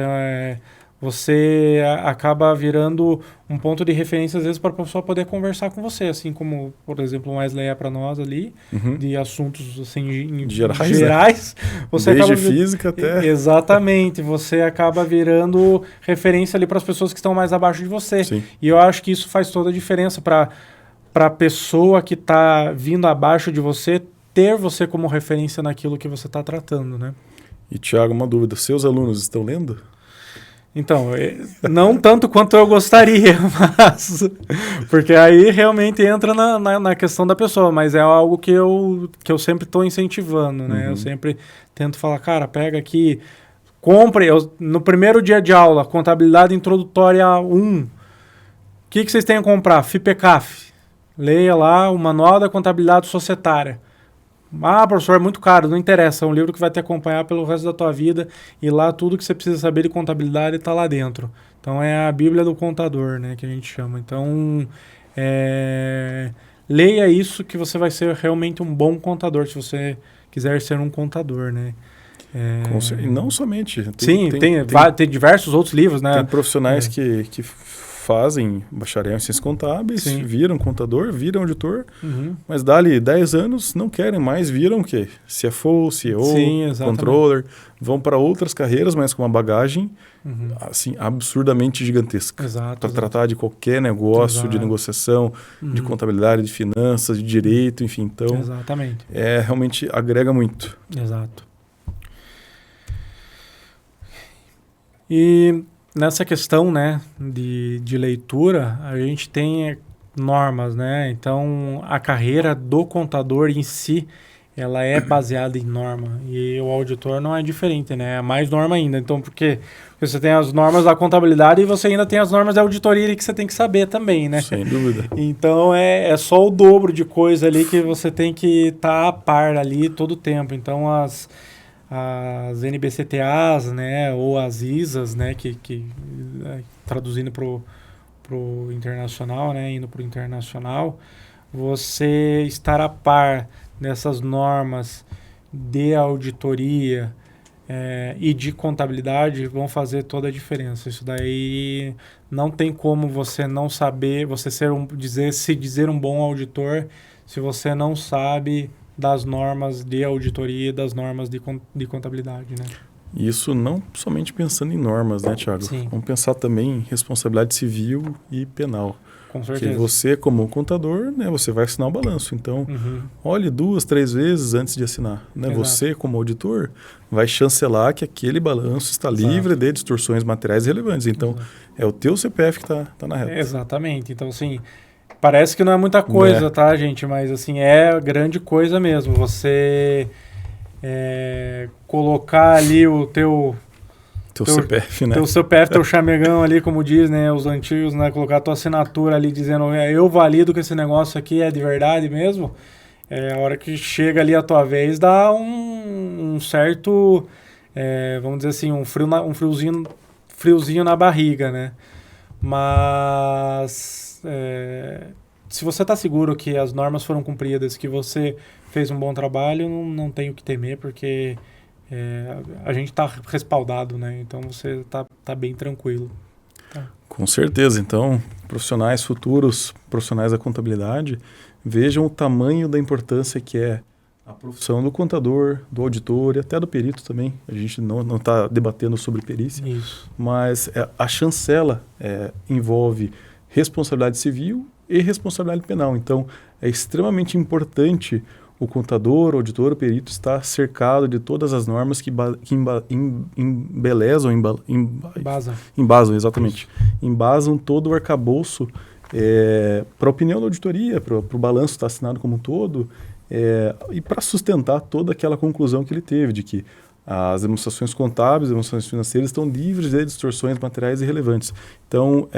S3: Você acaba virando um ponto de referência, às vezes, para a pessoa poder conversar com você, assim como, por exemplo, o Wesley é para nós ali, de assuntos assim, gerais. Você
S2: desde física até...
S3: Exatamente. Você acaba virando referência ali para as pessoas que estão mais abaixo de você.
S2: Sim.
S3: E eu acho que isso faz toda a diferença para a pessoa que está vindo abaixo de você, ter você como referência naquilo que você está tratando, né?
S2: E, Thiago, uma dúvida. Seus alunos estão lendo?
S3: Então, não tanto quanto eu gostaria, mas... Porque aí realmente entra na questão da pessoa, mas é algo que eu sempre estou incentivando, né? Eu sempre tento falar, cara, pega aqui, compre... no primeiro dia de aula, contabilidade introdutória 1, o que vocês têm a comprar? FIPECAF. Leia lá o Manual da Contabilidade Societária. Professor, é muito caro, não interessa. É um livro que vai te acompanhar pelo resto da tua vida e lá tudo que você precisa saber de contabilidade está lá dentro. Então é a Bíblia do contador, né, que a gente chama. Então, leia isso que você vai ser realmente um bom contador, se você quiser ser um contador, né.
S2: E não somente.
S3: Tem diversos outros livros, né.
S2: Tem profissionais que fazem bacharel em ciências contábeis, viram contador, viram auditor, mas dali 10 anos não querem mais, viram o quê? CFO, CEO, controller, vão para outras carreiras, mas com uma bagagem assim, absurdamente gigantesca. Para tratar de qualquer negócio, de negociação, de contabilidade, de finanças, de direito, enfim. Então, realmente agrega muito.
S3: Exato. E... nessa questão, né, de leitura, a gente tem normas, né? Então, a carreira do contador em si, ela é baseada em norma. E o auditor não é diferente, né? É mais norma ainda. Então, porque você tem as normas da contabilidade e você ainda tem as normas da auditoria que você tem que saber também, né?
S2: Sem dúvida.
S3: Então, é só o dobro de coisa ali que você tem que estar a par ali todo o tempo. Então, as NBCTAs, né, ou as ISAs, né, que traduzindo pro internacional, né, indo pro internacional, você estar a par dessas normas de auditoria e de contabilidade vão fazer toda a diferença. Isso daí não tem como você não saber, você se dizer um bom auditor se você não sabe das normas de auditoria e das normas de contabilidade, né?
S2: Isso não somente pensando em normas, né, Thiago?
S3: Sim.
S2: Vamos pensar também em responsabilidade civil e penal.
S3: Com
S2: Porque
S3: certeza.
S2: você, como contador, né, você vai assinar o balanço. Então, olhe 2, 3 vezes antes de assinar. Né? Você, como auditor, vai chancelar que aquele balanço está livre de distorções materiais relevantes. Então, é o teu CPF que está na reta.
S3: Exatamente. Então, assim, parece que não é muita coisa, tá, gente? Mas, assim, é grande coisa mesmo. Você colocar ali o teu
S2: CPF, né?
S3: Teu CPF, teu chamegão ali, como diz, né, os antigos, né, colocar tua assinatura ali dizendo eu valido que esse negócio aqui é de verdade mesmo, a hora que chega ali a tua vez dá um certo, vamos dizer assim, um friozinho na barriga, né? Mas se você está seguro que as normas foram cumpridas, que você fez um bom trabalho, não tem o que temer, porque a gente está respaldado, né? Então você tá bem tranquilo. Tá.
S2: Com certeza. Então, futuros profissionais da contabilidade, vejam o tamanho da importância que é a profissão do contador, do auditor e até do perito também. A gente não está debatendo sobre perícia.
S3: Isso.
S2: Mas a chancela envolve responsabilidade civil e responsabilidade penal. Então, é extremamente importante o contador, o auditor, o perito estar cercado de todas as normas que embelezam, embasam, exatamente. Embasam todo o arcabouço para a opinião da auditoria, para o balanço estar assinado como um todo, e para sustentar toda aquela conclusão que ele teve, de que as demonstrações contábeis, as demonstrações financeiras estão livres de distorções materiais irrelevantes. Então,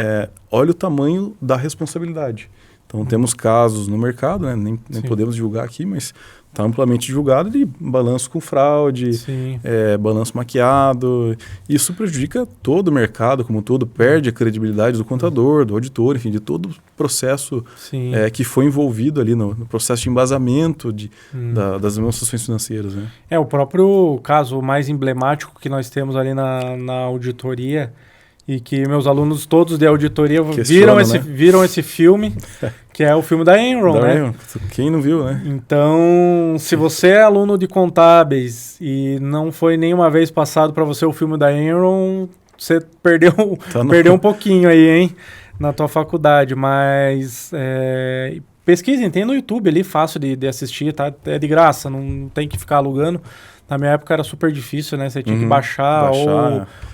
S2: olha o tamanho da responsabilidade. Então, temos casos no mercado, né? nem podemos divulgar aqui, mas está amplamente divulgado de balanço com fraude, balanço maquiado. Isso prejudica todo o mercado como um todo, perde a credibilidade do contador, do auditor, enfim, de todo o processo que foi envolvido ali no processo de embasamento das demonstrações financeiras. Né?
S3: O próprio caso mais emblemático que nós temos ali na auditoria, e que meus alunos todos de auditoria viram esse filme, que é o filme da Enron, né?
S2: Quem não viu, né?
S3: Então, se você é aluno de contábeis e não foi nenhuma vez passado para você o filme da Enron, você perdeu um pouquinho aí, hein? Na tua faculdade, mas pesquisem, tem no YouTube ali, fácil de assistir, tá? É de graça, não tem que ficar alugando. Na minha época era super difícil, né? Você tinha que baixar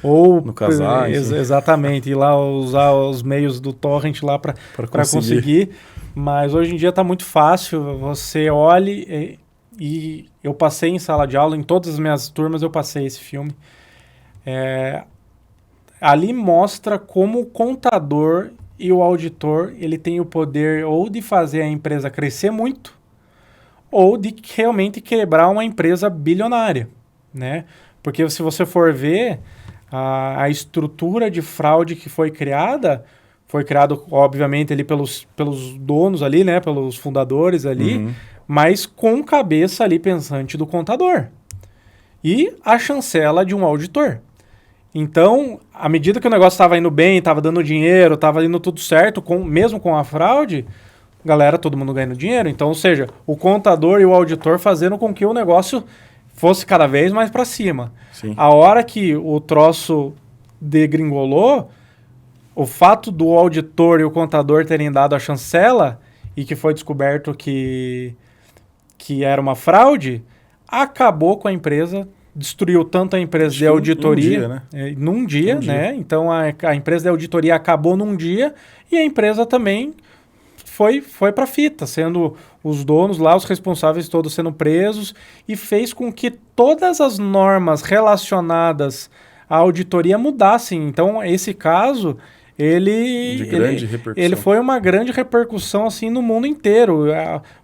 S3: ou
S2: no casar.
S3: Exatamente, ir lá usar os meios do torrent lá para conseguir. Mas hoje em dia está muito fácil. Você olhe e eu passei em sala de aula, em todas as minhas turmas eu passei esse filme. Ali mostra como o contador e o auditor ele tem o poder ou de fazer a empresa crescer muito, ou de realmente quebrar uma empresa bilionária, né? Porque se você for ver, a estrutura de fraude que foi criada, obviamente, ali pelos donos ali, né? Pelos fundadores ali, mas com cabeça ali pensante do contador. E a chancela de um auditor. Então, à medida que o negócio estava indo bem, estava dando dinheiro, estava indo tudo certo, mesmo com a fraude, galera, todo mundo ganhando dinheiro. Então, ou seja, o contador e o auditor fazendo com que o negócio fosse cada vez mais para cima.
S2: Sim.
S3: A hora que o troço degringolou, o fato do auditor e o contador terem dado a chancela e que foi descoberto que era uma fraude, acabou com a empresa, destruiu tanto a empresa de auditoria num dia, né? Então, a empresa de auditoria acabou num dia e a empresa também foi para a fita, sendo os donos lá, os responsáveis todos sendo presos, e fez com que todas as normas relacionadas à auditoria mudassem. Então, esse caso, ele foi uma grande repercussão assim, no mundo inteiro,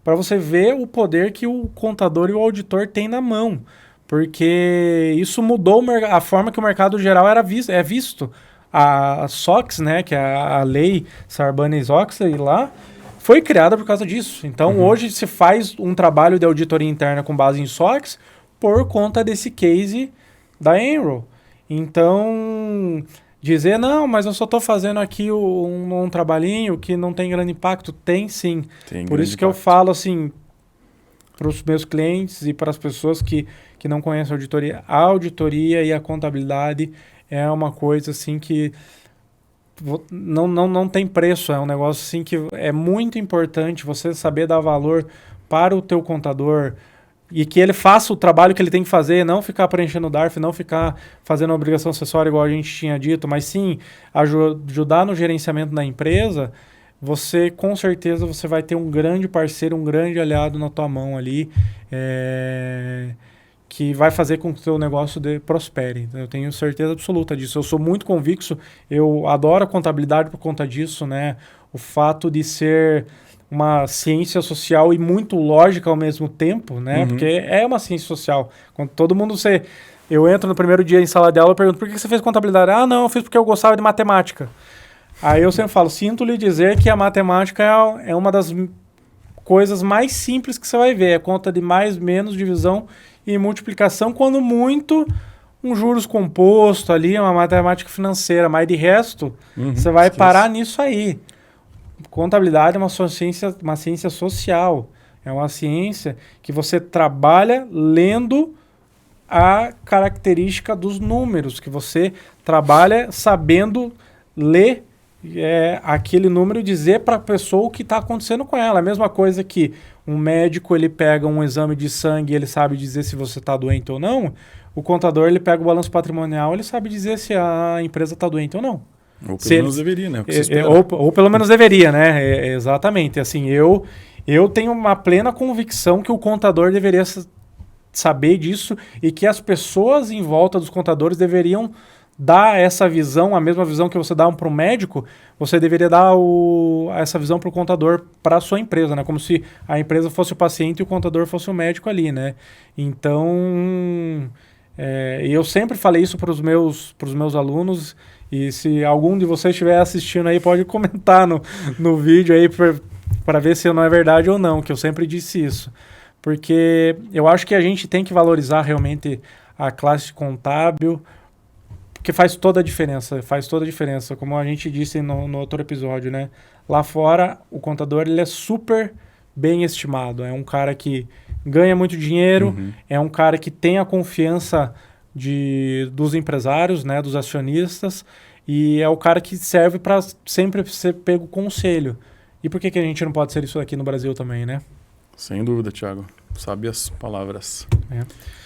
S3: para você ver o poder que o contador e o auditor têm na mão, porque isso mudou a forma que o mercado geral é visto. A SOX, né, que é a lei Sarbanes-Oxley lá, foi criada por causa disso. Então, hoje se faz um trabalho de auditoria interna com base em SOX por conta desse case da Enron. Então, dizer, não, mas eu só estou fazendo aqui um trabalhinho que não tem grande impacto. Tem sim. Por isso que eu falo assim, os meus clientes e para as pessoas que não conhecem a auditoria e a contabilidade é uma coisa assim que não tem preço, é um negócio assim que é muito importante você saber dar valor para o teu contador e que ele faça o trabalho que ele tem que fazer, não ficar preenchendo o DARF, não ficar fazendo obrigação acessória igual a gente tinha dito, mas sim ajudar no gerenciamento da empresa. Você, com certeza, você vai ter um grande parceiro, um grande aliado na tua mão ali, que vai fazer com que o teu negócio prospere. Eu tenho certeza absoluta disso. Eu sou muito convicto, eu adoro a contabilidade por conta disso, né? O fato de ser uma ciência social e muito lógica ao mesmo tempo, né? Porque é uma ciência social. Quando todo mundo eu entro no primeiro dia em sala de aula e pergunto, por que você fez contabilidade? Ah, não, eu fiz porque eu gostava de matemática. Aí eu sempre falo, sinto lhe dizer que a matemática é uma das coisas mais simples que você vai ver. É conta de mais, menos, divisão e multiplicação, quando muito um juros composto ali, uma matemática financeira. Mas de resto, você vai parar nisso aí. Contabilidade é uma ciência social. É uma ciência que você trabalha lendo a característica dos números, que você trabalha sabendo ler aquele número e dizer para a pessoa o que está acontecendo com ela. A mesma coisa que um médico, ele pega um exame de sangue e ele sabe dizer se você está doente ou não. O contador, ele pega o balanço patrimonial, ele sabe dizer se a empresa está doente ou não.
S2: Ou pelo menos deveria, né?
S3: Ou pelo menos deveria, né? Exatamente. Assim, eu tenho uma plena convicção que o contador deveria saber disso e que as pessoas em volta dos contadores deveriam dar essa visão, a mesma visão que você dá para o médico, você deveria dar essa visão para o contador, para a sua empresa, né? Como se a empresa fosse o paciente e o contador fosse o médico ali, né? Então, eu sempre falei isso para os meus alunos. E se algum de vocês estiver assistindo aí, pode comentar no vídeo aí para ver se não é verdade ou não, que eu sempre disse isso. Porque eu acho que a gente tem que valorizar realmente a classe contábil, porque faz toda a diferença, como a gente disse no outro episódio, né? Lá fora, o contador ele é super bem estimado, é um cara que ganha muito dinheiro, é um cara que tem a confiança dos empresários, né, dos acionistas, e é o cara que serve para sempre ser pego conselho. E por que a gente não pode ser isso aqui no Brasil também, né?
S2: Sem dúvida, Thiago. Sabe as palavras.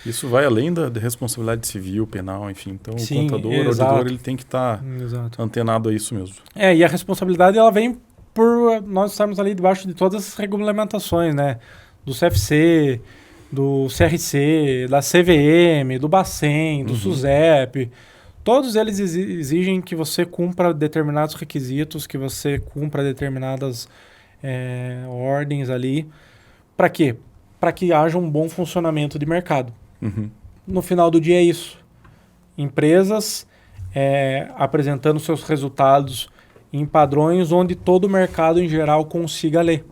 S2: Isso vai além da responsabilidade civil, penal, enfim. Então,
S3: sim,
S2: o contador, o auditor, ele tem que estar antenado a isso mesmo.
S3: E a responsabilidade, ela vem por nós estarmos ali debaixo de todas as regulamentações, né? Do CFC, do CRC, da CVM, do Bacen, do SUSEP. Todos eles exigem que você cumpra determinados requisitos, que você cumpra determinadas ordens ali. Para quê? Para que haja um bom funcionamento de mercado. No final do dia é isso. Empresas apresentando seus resultados em padrões onde todo o mercado em geral consiga ler.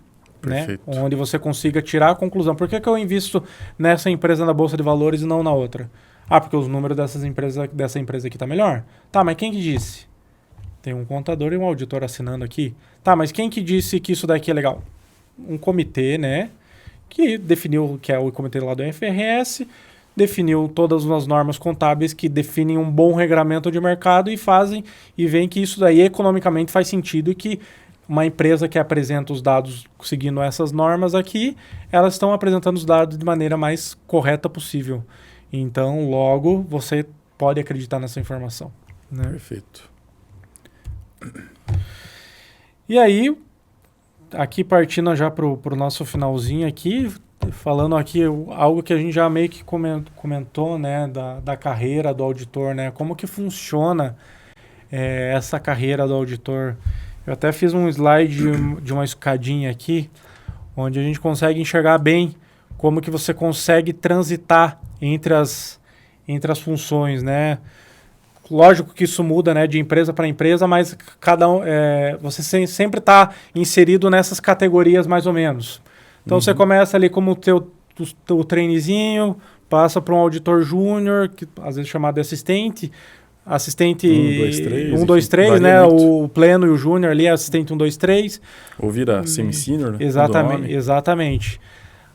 S3: Né? Onde você consiga tirar a conclusão. Por que eu invisto nessa empresa na Bolsa de Valores e não na outra? Ah, porque os números dessa empresa aqui tá melhor. Tá, mas quem que disse? Tem um contador e um auditor assinando aqui. Tá, mas quem que disse que isso daqui é legal? Um comitê, né? Que definiu, que é o comitê lá do IFRS, definiu todas as normas contábeis que definem um bom regramento de mercado e veem que isso daí economicamente faz sentido e que uma empresa que apresenta os dados seguindo essas normas aqui, elas estão apresentando os dados de maneira mais correta possível. Então, logo, você pode acreditar nessa informação. Né?
S2: Perfeito.
S3: E aí, aqui partindo já para o nosso finalzinho aqui, falando aqui algo que a gente já meio que comentou, né, da carreira do auditor, né? Como que funciona essa carreira do auditor. Eu até fiz um slide de uma escadinha aqui, onde a gente consegue enxergar bem como que você consegue transitar entre as funções, né? Lógico que isso muda, né, de empresa para empresa, mas você sempre está inserido nessas categorias mais ou menos. Então você começa ali como o traineezinho, passa para um auditor júnior, que às vezes é chamado de assistente 1, 2, 3, né? O pleno e o júnior ali, assistente 1, 2, 3.
S2: Ou vira semi-senior, né?
S3: Exatamente.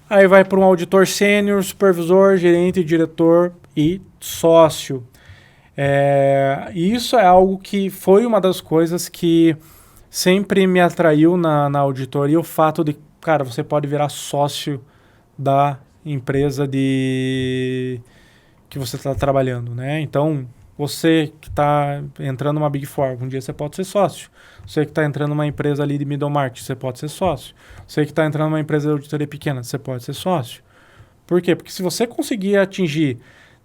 S3: Aí vai para um auditor sênior, supervisor, gerente, diretor e sócio. E isso é algo que foi uma das coisas que sempre me atraiu na auditoria, o fato de, cara, você pode virar sócio da empresa que você está trabalhando, né? Então, você que está entrando numa Big Four, um dia você pode ser sócio. Você que está entrando numa empresa ali de middle market, você pode ser sócio. Você que está entrando numa empresa de auditoria pequena, você pode ser sócio. Por quê? Porque se você conseguir atingir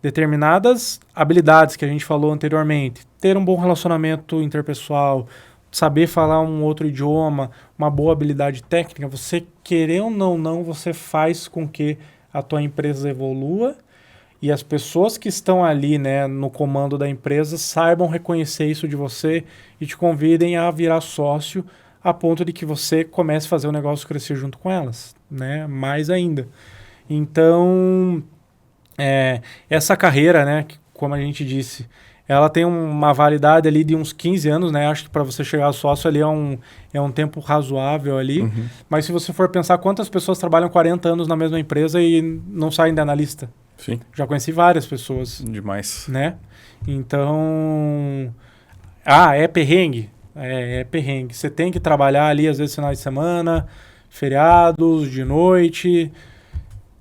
S3: determinadas habilidades que a gente falou anteriormente, ter um bom relacionamento interpessoal, saber falar um outro idioma, uma boa habilidade técnica, você querer ou não, você faz com que a tua empresa evolua e as pessoas que estão ali, né, no comando da empresa saibam reconhecer isso de você e te convidem a virar sócio a ponto de que você comece a fazer o negócio crescer junto com elas, né, mais ainda. Então, essa carreira, né, que, como a gente disse, ela tem uma validade ali de uns 15 anos, né? Acho que para você chegar a sócio ali é um tempo razoável ali.
S2: Uhum.
S3: Mas se você for pensar quantas pessoas trabalham 40 anos na mesma empresa e não saem de analista.
S2: Sim.
S3: Já conheci várias pessoas.
S2: Demais.
S3: Né? Então... é perrengue? É perrengue. Você tem que trabalhar ali, às vezes, finais de semana, feriados, de noite.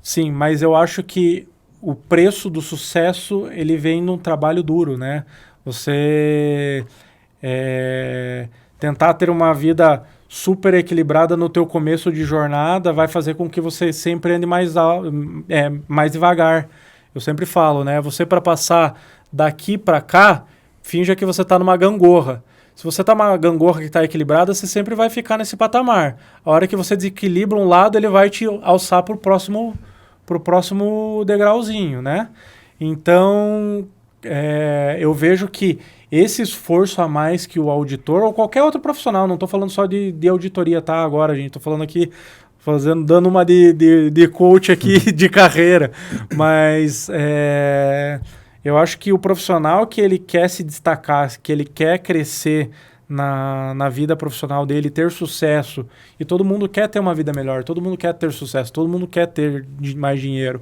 S3: Sim, mas eu acho que o preço do sucesso, ele vem num trabalho duro, né? Você tentar ter uma vida super equilibrada no teu começo de jornada vai fazer com que você sempre ande mais devagar. Eu sempre falo, né? Você, para passar daqui para cá, finja que você está numa gangorra. Se você está numa gangorra que está equilibrada, você sempre vai ficar nesse patamar. A hora que você desequilibra um lado, ele vai te alçar para o próximo degrauzinho, né? Então, eu vejo que esse esforço a mais que o auditor ou qualquer outro profissional, não estou falando só de auditoria, tá? Agora, gente, estou falando aqui, dando uma de coach aqui de carreira, mas eu acho que o profissional que ele quer se destacar, que ele quer crescer na vida profissional dele, ter sucesso, e todo mundo quer ter uma vida melhor, todo mundo quer ter sucesso, todo mundo quer ter mais dinheiro,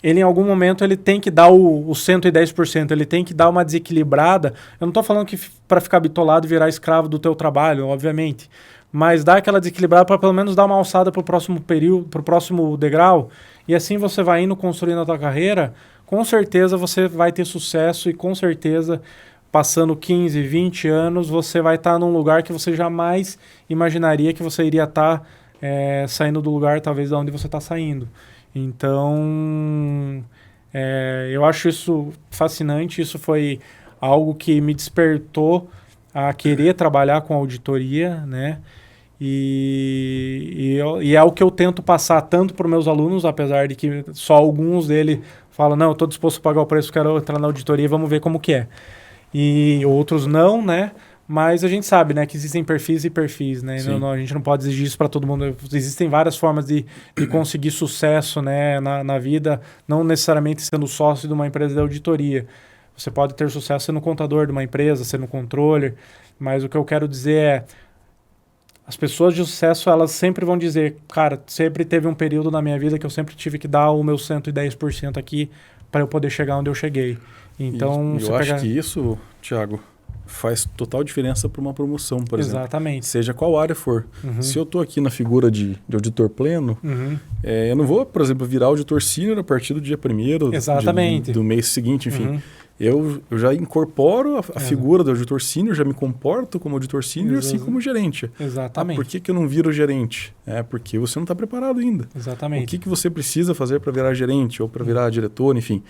S3: ele em algum momento ele tem que dar o 110%, ele tem que dar uma desequilibrada. Eu não estou falando que para ficar bitolado e virar escravo do teu trabalho, obviamente, mas dar aquela desequilibrada para pelo menos dar uma alçada para o próximo período, para o próximo degrau, e assim você vai indo construindo a tua carreira, com certeza você vai ter sucesso e com certeza passando 15, 20 anos, você vai estar num lugar que você jamais imaginaria que você iria estar saindo do lugar, talvez, de onde você está saindo. Então, eu acho isso fascinante. Isso foi algo que me despertou a querer trabalhar com auditoria, né? E é o que eu tento passar tanto para os meus alunos, apesar de que só alguns deles falam, não, eu estou disposto a pagar o preço, quero entrar na auditoria, vamos ver como que é. E outros não, né? Mas a gente sabe, né, que existem perfis e perfis, né? A gente não pode exigir isso para todo mundo. Existem várias formas de conseguir sucesso, né, na vida, não necessariamente sendo sócio de uma empresa de auditoria. Você pode ter sucesso sendo contador de uma empresa, sendo controller, mas o que eu quero dizer é, as pessoas de sucesso, elas sempre vão dizer, cara, sempre teve um período na minha vida que eu sempre tive que dar o meu 110% aqui para eu poder chegar onde eu cheguei. Então,
S2: eu acho que isso, Thiago, faz total diferença para uma promoção, por exemplo.
S3: Exatamente.
S2: Seja qual área for. Se eu estou aqui na figura de auditor pleno, eu não vou, por exemplo, virar auditor sênior a partir do dia 1º do mês seguinte, enfim. Eu já incorporo a figura do auditor sênior, já me comporto como auditor sênior, assim como gerente.
S3: Exatamente.
S2: Por que eu não viro gerente? Porque você não está preparado ainda.
S3: Exatamente.
S2: O que você precisa fazer para virar gerente ou para virar diretor, enfim.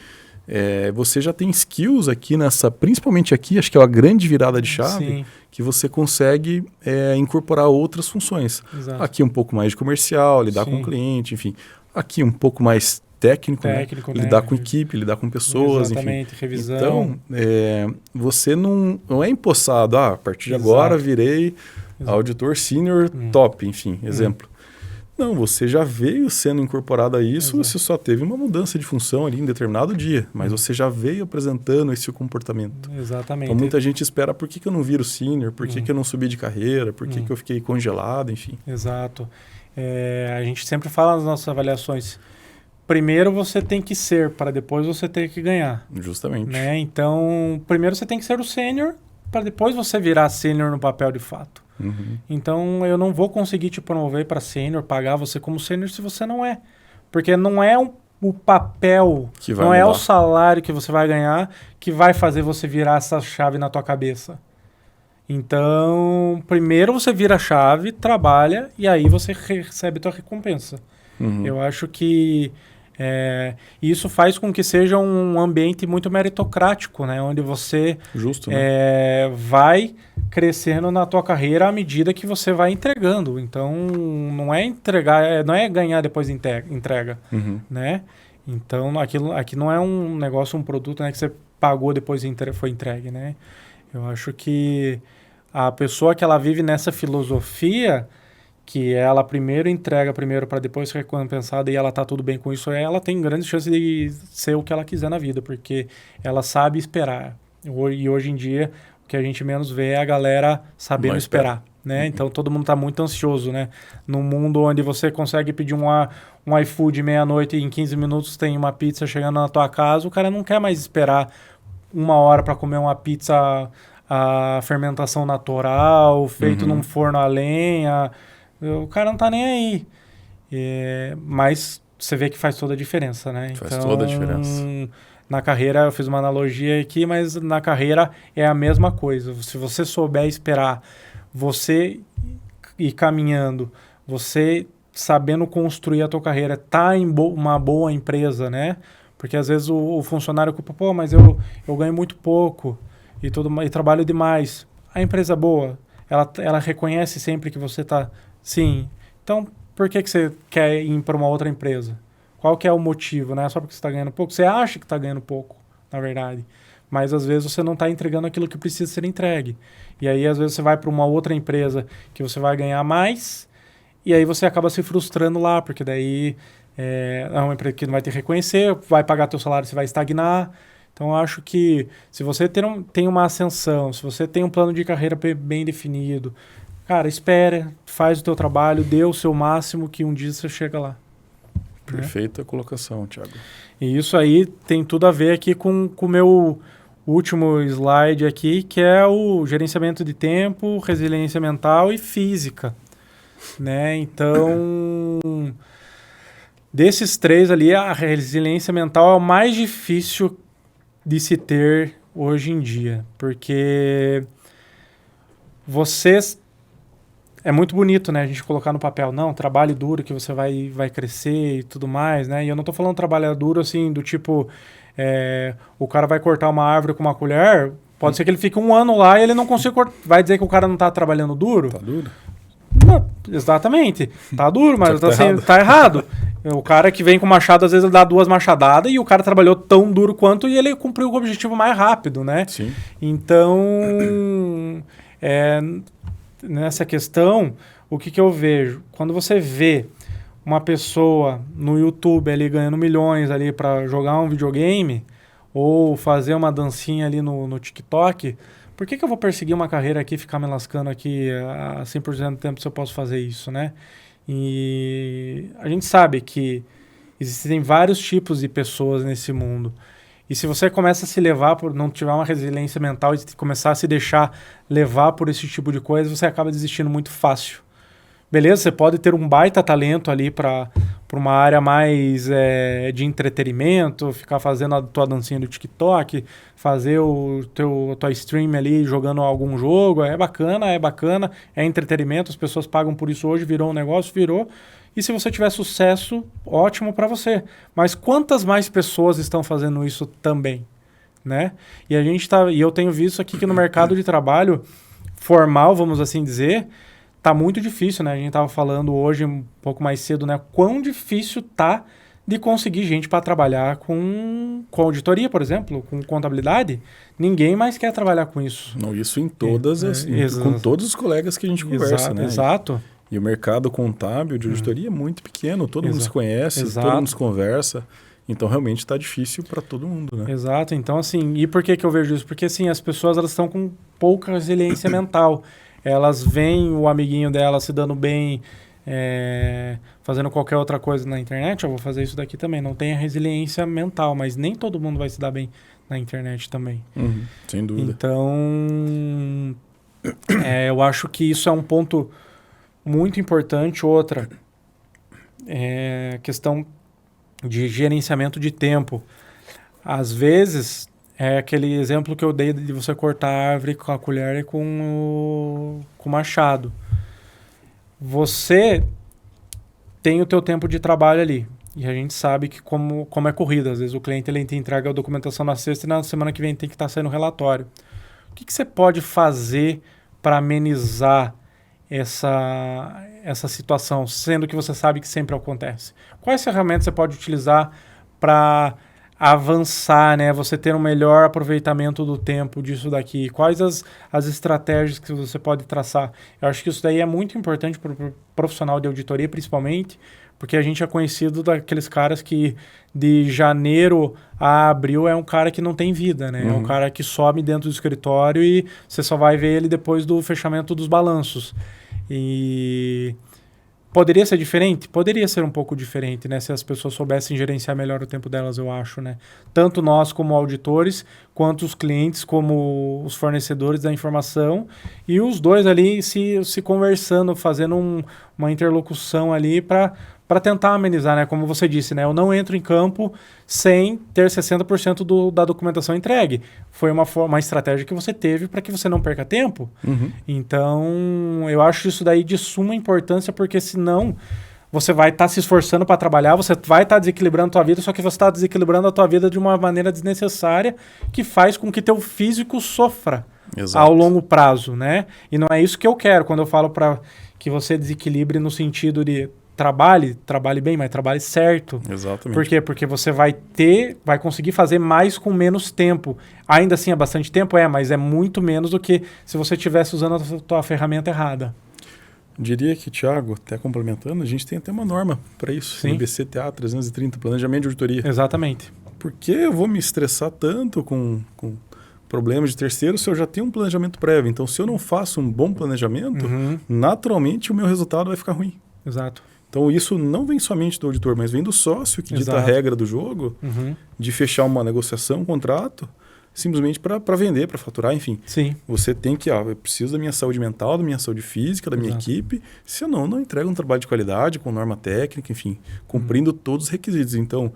S2: Você já tem skills aqui principalmente aqui, acho que é a grande virada de chave, que você consegue incorporar outras funções.
S3: Exato.
S2: Aqui um pouco mais de comercial, lidar com o cliente, enfim. Aqui um pouco mais técnico, né? Lidar com equipe, lidar com pessoas,
S3: exatamente, enfim. Revisão.
S2: Então, você não é empossado, a partir de agora virei auditor sênior top, enfim, exemplo. Não, você já veio sendo incorporado a isso,
S3: Exato.
S2: você só teve uma mudança de função ali em determinado dia, mas você já veio apresentando esse comportamento.
S3: Exatamente.
S2: Então muita gente espera, por que eu não viro sênior? Por que eu não subi de carreira? Por que eu fiquei congelado? Enfim.
S3: Exato. A gente sempre fala nas nossas avaliações, primeiro você tem que ser, para depois você ter que ganhar.
S2: Justamente.
S3: Né? Então, primeiro você tem que ser o sênior, para depois você virar sênior no papel de fato.
S2: Uhum.
S3: Então, eu não vou conseguir te promover para sênior, pagar você como sênior se você não é. Porque não é o papel,
S2: Que vai
S3: não é
S2: mudar.
S3: o salário que você vai ganhar que vai fazer você virar essa chave na tua cabeça. Então, primeiro você vira a chave, trabalha e aí você recebe tua recompensa.
S2: Uhum.
S3: Eu acho que isso faz com que seja um ambiente muito meritocrático, né? Onde você
S2: Justo, né?
S3: vai crescendo na tua carreira à medida que você vai entregando. Então, não é entregar, não é ganhar depois entrega,
S2: Uhum.
S3: né? Então, aqui não é um negócio, um produto, né, que você pagou depois foi entregue, né? Eu acho que a pessoa que ela vive nessa filosofia, que ela primeiro entrega primeiro para depois ser recompensada e ela tá tudo bem com isso, ela tem grandes chances de ser o que ela quiser na vida, porque ela sabe esperar. E hoje em dia, o que a gente menos vê é a galera sabendo esperar, né? Então, todo mundo tá muito ansioso, né? Num mundo onde você consegue pedir um iFood meia-noite e em 15 minutos tem uma pizza chegando na tua casa, o cara não quer mais esperar 1 hora para comer uma pizza a fermentação natural, feito num forno a lenha. O cara não tá nem aí. Mas você vê que faz toda a diferença, né?
S2: Faz toda a diferença.
S3: Na carreira, eu fiz uma analogia aqui, mas na carreira é a mesma coisa. Se você souber esperar, você ir caminhando, você sabendo construir a tua carreira, tá em uma boa empresa, né? Porque às vezes o funcionário culpa, pô, mas eu ganho muito pouco e trabalho demais. A empresa é boa, ela reconhece sempre que você tá... Sim. Então, por que você quer ir para uma outra empresa? Qual que é o motivo, né? Só porque você está ganhando pouco? Você acha que está ganhando pouco, na verdade. Mas, às vezes, você não está entregando aquilo que precisa ser entregue. E aí, às vezes, você vai para uma outra empresa que você vai ganhar mais e aí você acaba se frustrando lá, porque daí é uma empresa que não vai te reconhecer, vai pagar teu salário, você vai estagnar. Então, eu acho que se você tem uma ascensão, se você tem um plano de carreira bem definido, cara, espera, faz o teu trabalho, dê o seu máximo que um dia você chega lá.
S2: Perfeita colocação, Thiago.
S3: E isso aí tem tudo a ver aqui com o meu último slide aqui, que é o gerenciamento de tempo, resiliência mental e física, né? Então, desses três ali, a resiliência mental é o mais difícil de se ter hoje em dia, porque vocês... É muito bonito, né, a gente colocar no papel, não, trabalho duro que você vai crescer e tudo mais, né? E eu não tô falando trabalho duro, assim, do tipo, o cara vai cortar uma árvore com uma colher, pode ser que ele fique 1 ano lá e ele não consiga cortar. Vai dizer que o cara não tá trabalhando duro?
S2: Tá duro?
S3: Não, exatamente. Tá duro, mas tá errado. O cara que vem com machado, às vezes ele dá 2 machadadas e o cara trabalhou tão duro quanto e ele cumpriu o objetivo mais rápido, né?
S2: Sim.
S3: Então, nessa questão, o que eu vejo? Quando você vê uma pessoa no YouTube ali ganhando milhões ali para jogar um videogame ou fazer uma dancinha ali no TikTok, por que eu vou perseguir uma carreira aqui e ficar me lascando aqui a 100% do tempo se eu posso fazer isso, né? E a gente sabe que existem vários tipos de pessoas nesse mundo. E se você começa a se levar por não tiver uma resiliência mental e começar a se deixar levar por esse tipo de coisa, você acaba desistindo muito fácil. Beleza, você pode ter um baita talento ali para uma área mais de entretenimento, ficar fazendo a tua dancinha do TikTok, fazer tua stream ali jogando algum jogo, é bacana, é entretenimento, as pessoas pagam por isso hoje, virou um negócio, virou. E se você tiver sucesso, ótimo para você. Mas quantas mais pessoas estão fazendo isso também, né? E eu tenho visto aqui que no mercado de trabalho formal, vamos assim dizer, tá muito difícil, né? A gente estava falando hoje um pouco mais cedo, né? Quão difícil tá de conseguir gente para trabalhar com auditoria, por exemplo, com contabilidade. Ninguém mais quer trabalhar com isso.
S2: Não, isso em todas com todos os colegas que a gente conversa, né?
S3: Exato.
S2: E o mercado contábil de auditoria é muito pequeno, todo mundo se conhece, todo mundo se conversa. Então, realmente está difícil para todo mundo, né?
S3: Exato. Então, assim, e por que eu vejo isso? Porque, assim, as pessoas elas estão com pouca resiliência mental. Elas veem o amiguinho dela se dando bem, fazendo qualquer outra coisa na internet. Eu vou fazer isso daqui também. Não tem a resiliência mental, mas nem todo mundo vai se dar bem na internet também.
S2: Sem dúvida.
S3: Então, eu acho que isso é um ponto muito importante. Outra, questão de gerenciamento de tempo. Às vezes, é aquele exemplo que eu dei de você cortar a árvore com a colher e com o machado. Você tem o teu tempo de trabalho ali. E a gente sabe que como é corrida. Às vezes o cliente ele entrega a documentação na sexta e na semana que vem tem que estar saindo relatório. O que você pode fazer para amenizar essa situação, sendo que você sabe que sempre acontece? Quais ferramentas você pode utilizar para avançar, né? Você ter um melhor aproveitamento do tempo disso daqui? Quais as estratégias que você pode traçar? Eu acho que isso daí é muito importante para o profissional de auditoria, principalmente, porque a gente é conhecido daqueles caras que de janeiro a abril é um cara que não tem vida, né? É um cara que some dentro do escritório e você só vai ver ele depois do fechamento dos balanços. E poderia ser diferente? Poderia ser um pouco diferente, né? Se as pessoas soubessem gerenciar melhor o tempo delas, eu acho, né? Tanto nós como auditores, quanto os clientes como os fornecedores da informação, e os dois ali se conversando, fazendo uma interlocução ali para tentar amenizar, né? Como você disse, né? Eu não entro em campo sem ter 60% da documentação entregue. Foi uma estratégia que você teve para que você não perca tempo. Então, eu acho isso daí de suma importância, porque senão você vai estar se esforçando para trabalhar, você vai estar desequilibrando a tua vida, só que você está desequilibrando a tua vida de uma maneira desnecessária que faz com que teu físico sofra ao longo prazo, né? E não é isso que eu quero quando eu falo para que você desequilibre no sentido de trabalhe bem, mas trabalhe certo.
S2: Exatamente.
S3: Por quê? Porque você vai conseguir fazer mais com menos tempo. Ainda assim é bastante tempo? mas é muito menos do que se você estivesse usando a tua ferramenta errada.
S2: Diria que, Thiago, até complementando, a gente tem até uma norma para isso.
S3: Sim.
S2: IBCTA 330, Planejamento de Auditoria.
S3: Exatamente.
S2: Por que eu vou me estressar tanto com problemas de terceiros se eu já tenho um planejamento prévio? Então, se eu não faço um bom planejamento, naturalmente o meu resultado vai ficar ruim.
S3: Exato.
S2: Então, isso não vem somente do auditor, mas vem do sócio que dita a regra do jogo, de fechar uma negociação, um contrato, simplesmente para vender, para faturar, enfim.
S3: Sim.
S2: Você tem que, eu preciso da minha saúde mental, da minha saúde física, da minha equipe, senão não entrega um trabalho de qualidade, com norma técnica, enfim, cumprindo todos os requisitos. Então,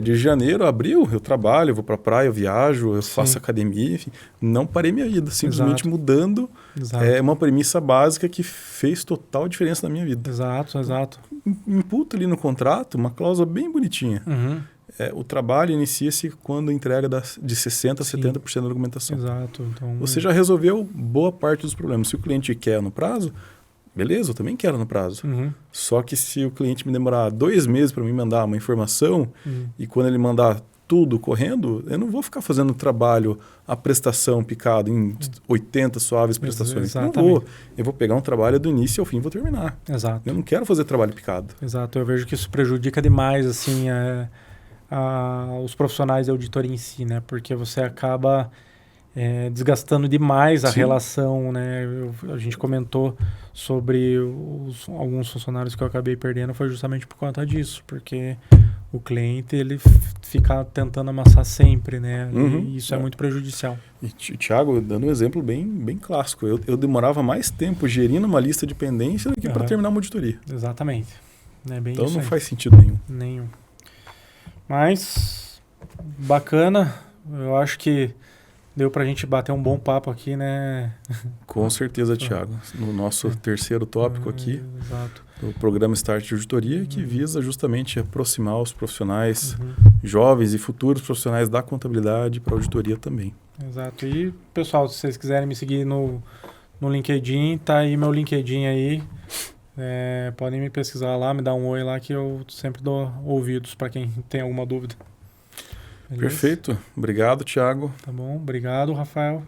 S2: de janeiro a abril, eu trabalho, eu vou para a praia, eu viajo, eu faço academia, enfim, não parei minha vida, simplesmente mudando uma premissa básica que fez total diferença na minha vida.
S3: Exato.
S2: Imputa ali no contrato uma cláusula bem bonitinha. O trabalho inicia-se quando entrega de 60% a 70% da documentação.
S3: Exato. Então,
S2: você já resolveu boa parte dos problemas. Se o cliente quer no prazo, beleza, eu também quero no prazo. Só que se o cliente me demorar 2 meses para me mandar uma informação e quando ele mandar tudo correndo, eu não vou ficar fazendo trabalho, a prestação picado em 80 suaves prestações.
S3: Exatamente.
S2: Não vou. Eu vou pegar um trabalho do início ao fim e vou terminar.
S3: Exato.
S2: Eu não quero fazer trabalho picado.
S3: Exato. Eu vejo que isso prejudica demais, assim, os profissionais de auditoria em si, né? Porque você acaba desgastando demais a relação, né? A gente comentou sobre alguns funcionários que eu acabei perdendo, foi justamente por conta disso, porque o cliente ele fica tentando amassar sempre, né? E isso é muito prejudicial.
S2: E, Thiago, dando um exemplo bem clássico, eu demorava mais tempo gerindo uma lista de pendência do que para terminar uma auditoria.
S3: Exatamente. Bem
S2: então
S3: isso
S2: não
S3: aí.
S2: faz sentido nenhum.
S3: Mas, bacana, eu acho que deu pra gente bater um bom papo aqui, né?
S2: Com certeza, Thiago. No nosso terceiro tópico aqui, do programa Start de Auditoria, que visa justamente aproximar os profissionais jovens e futuros profissionais da contabilidade para a auditoria também.
S3: Exato. E, pessoal, se vocês quiserem me seguir no LinkedIn, tá aí meu LinkedIn aí. Podem me pesquisar lá, me dar um oi lá, que eu sempre dou ouvidos para quem tem alguma dúvida. Beleza?
S2: Perfeito. Obrigado, Thiago.
S3: Tá bom. Obrigado, Rafael.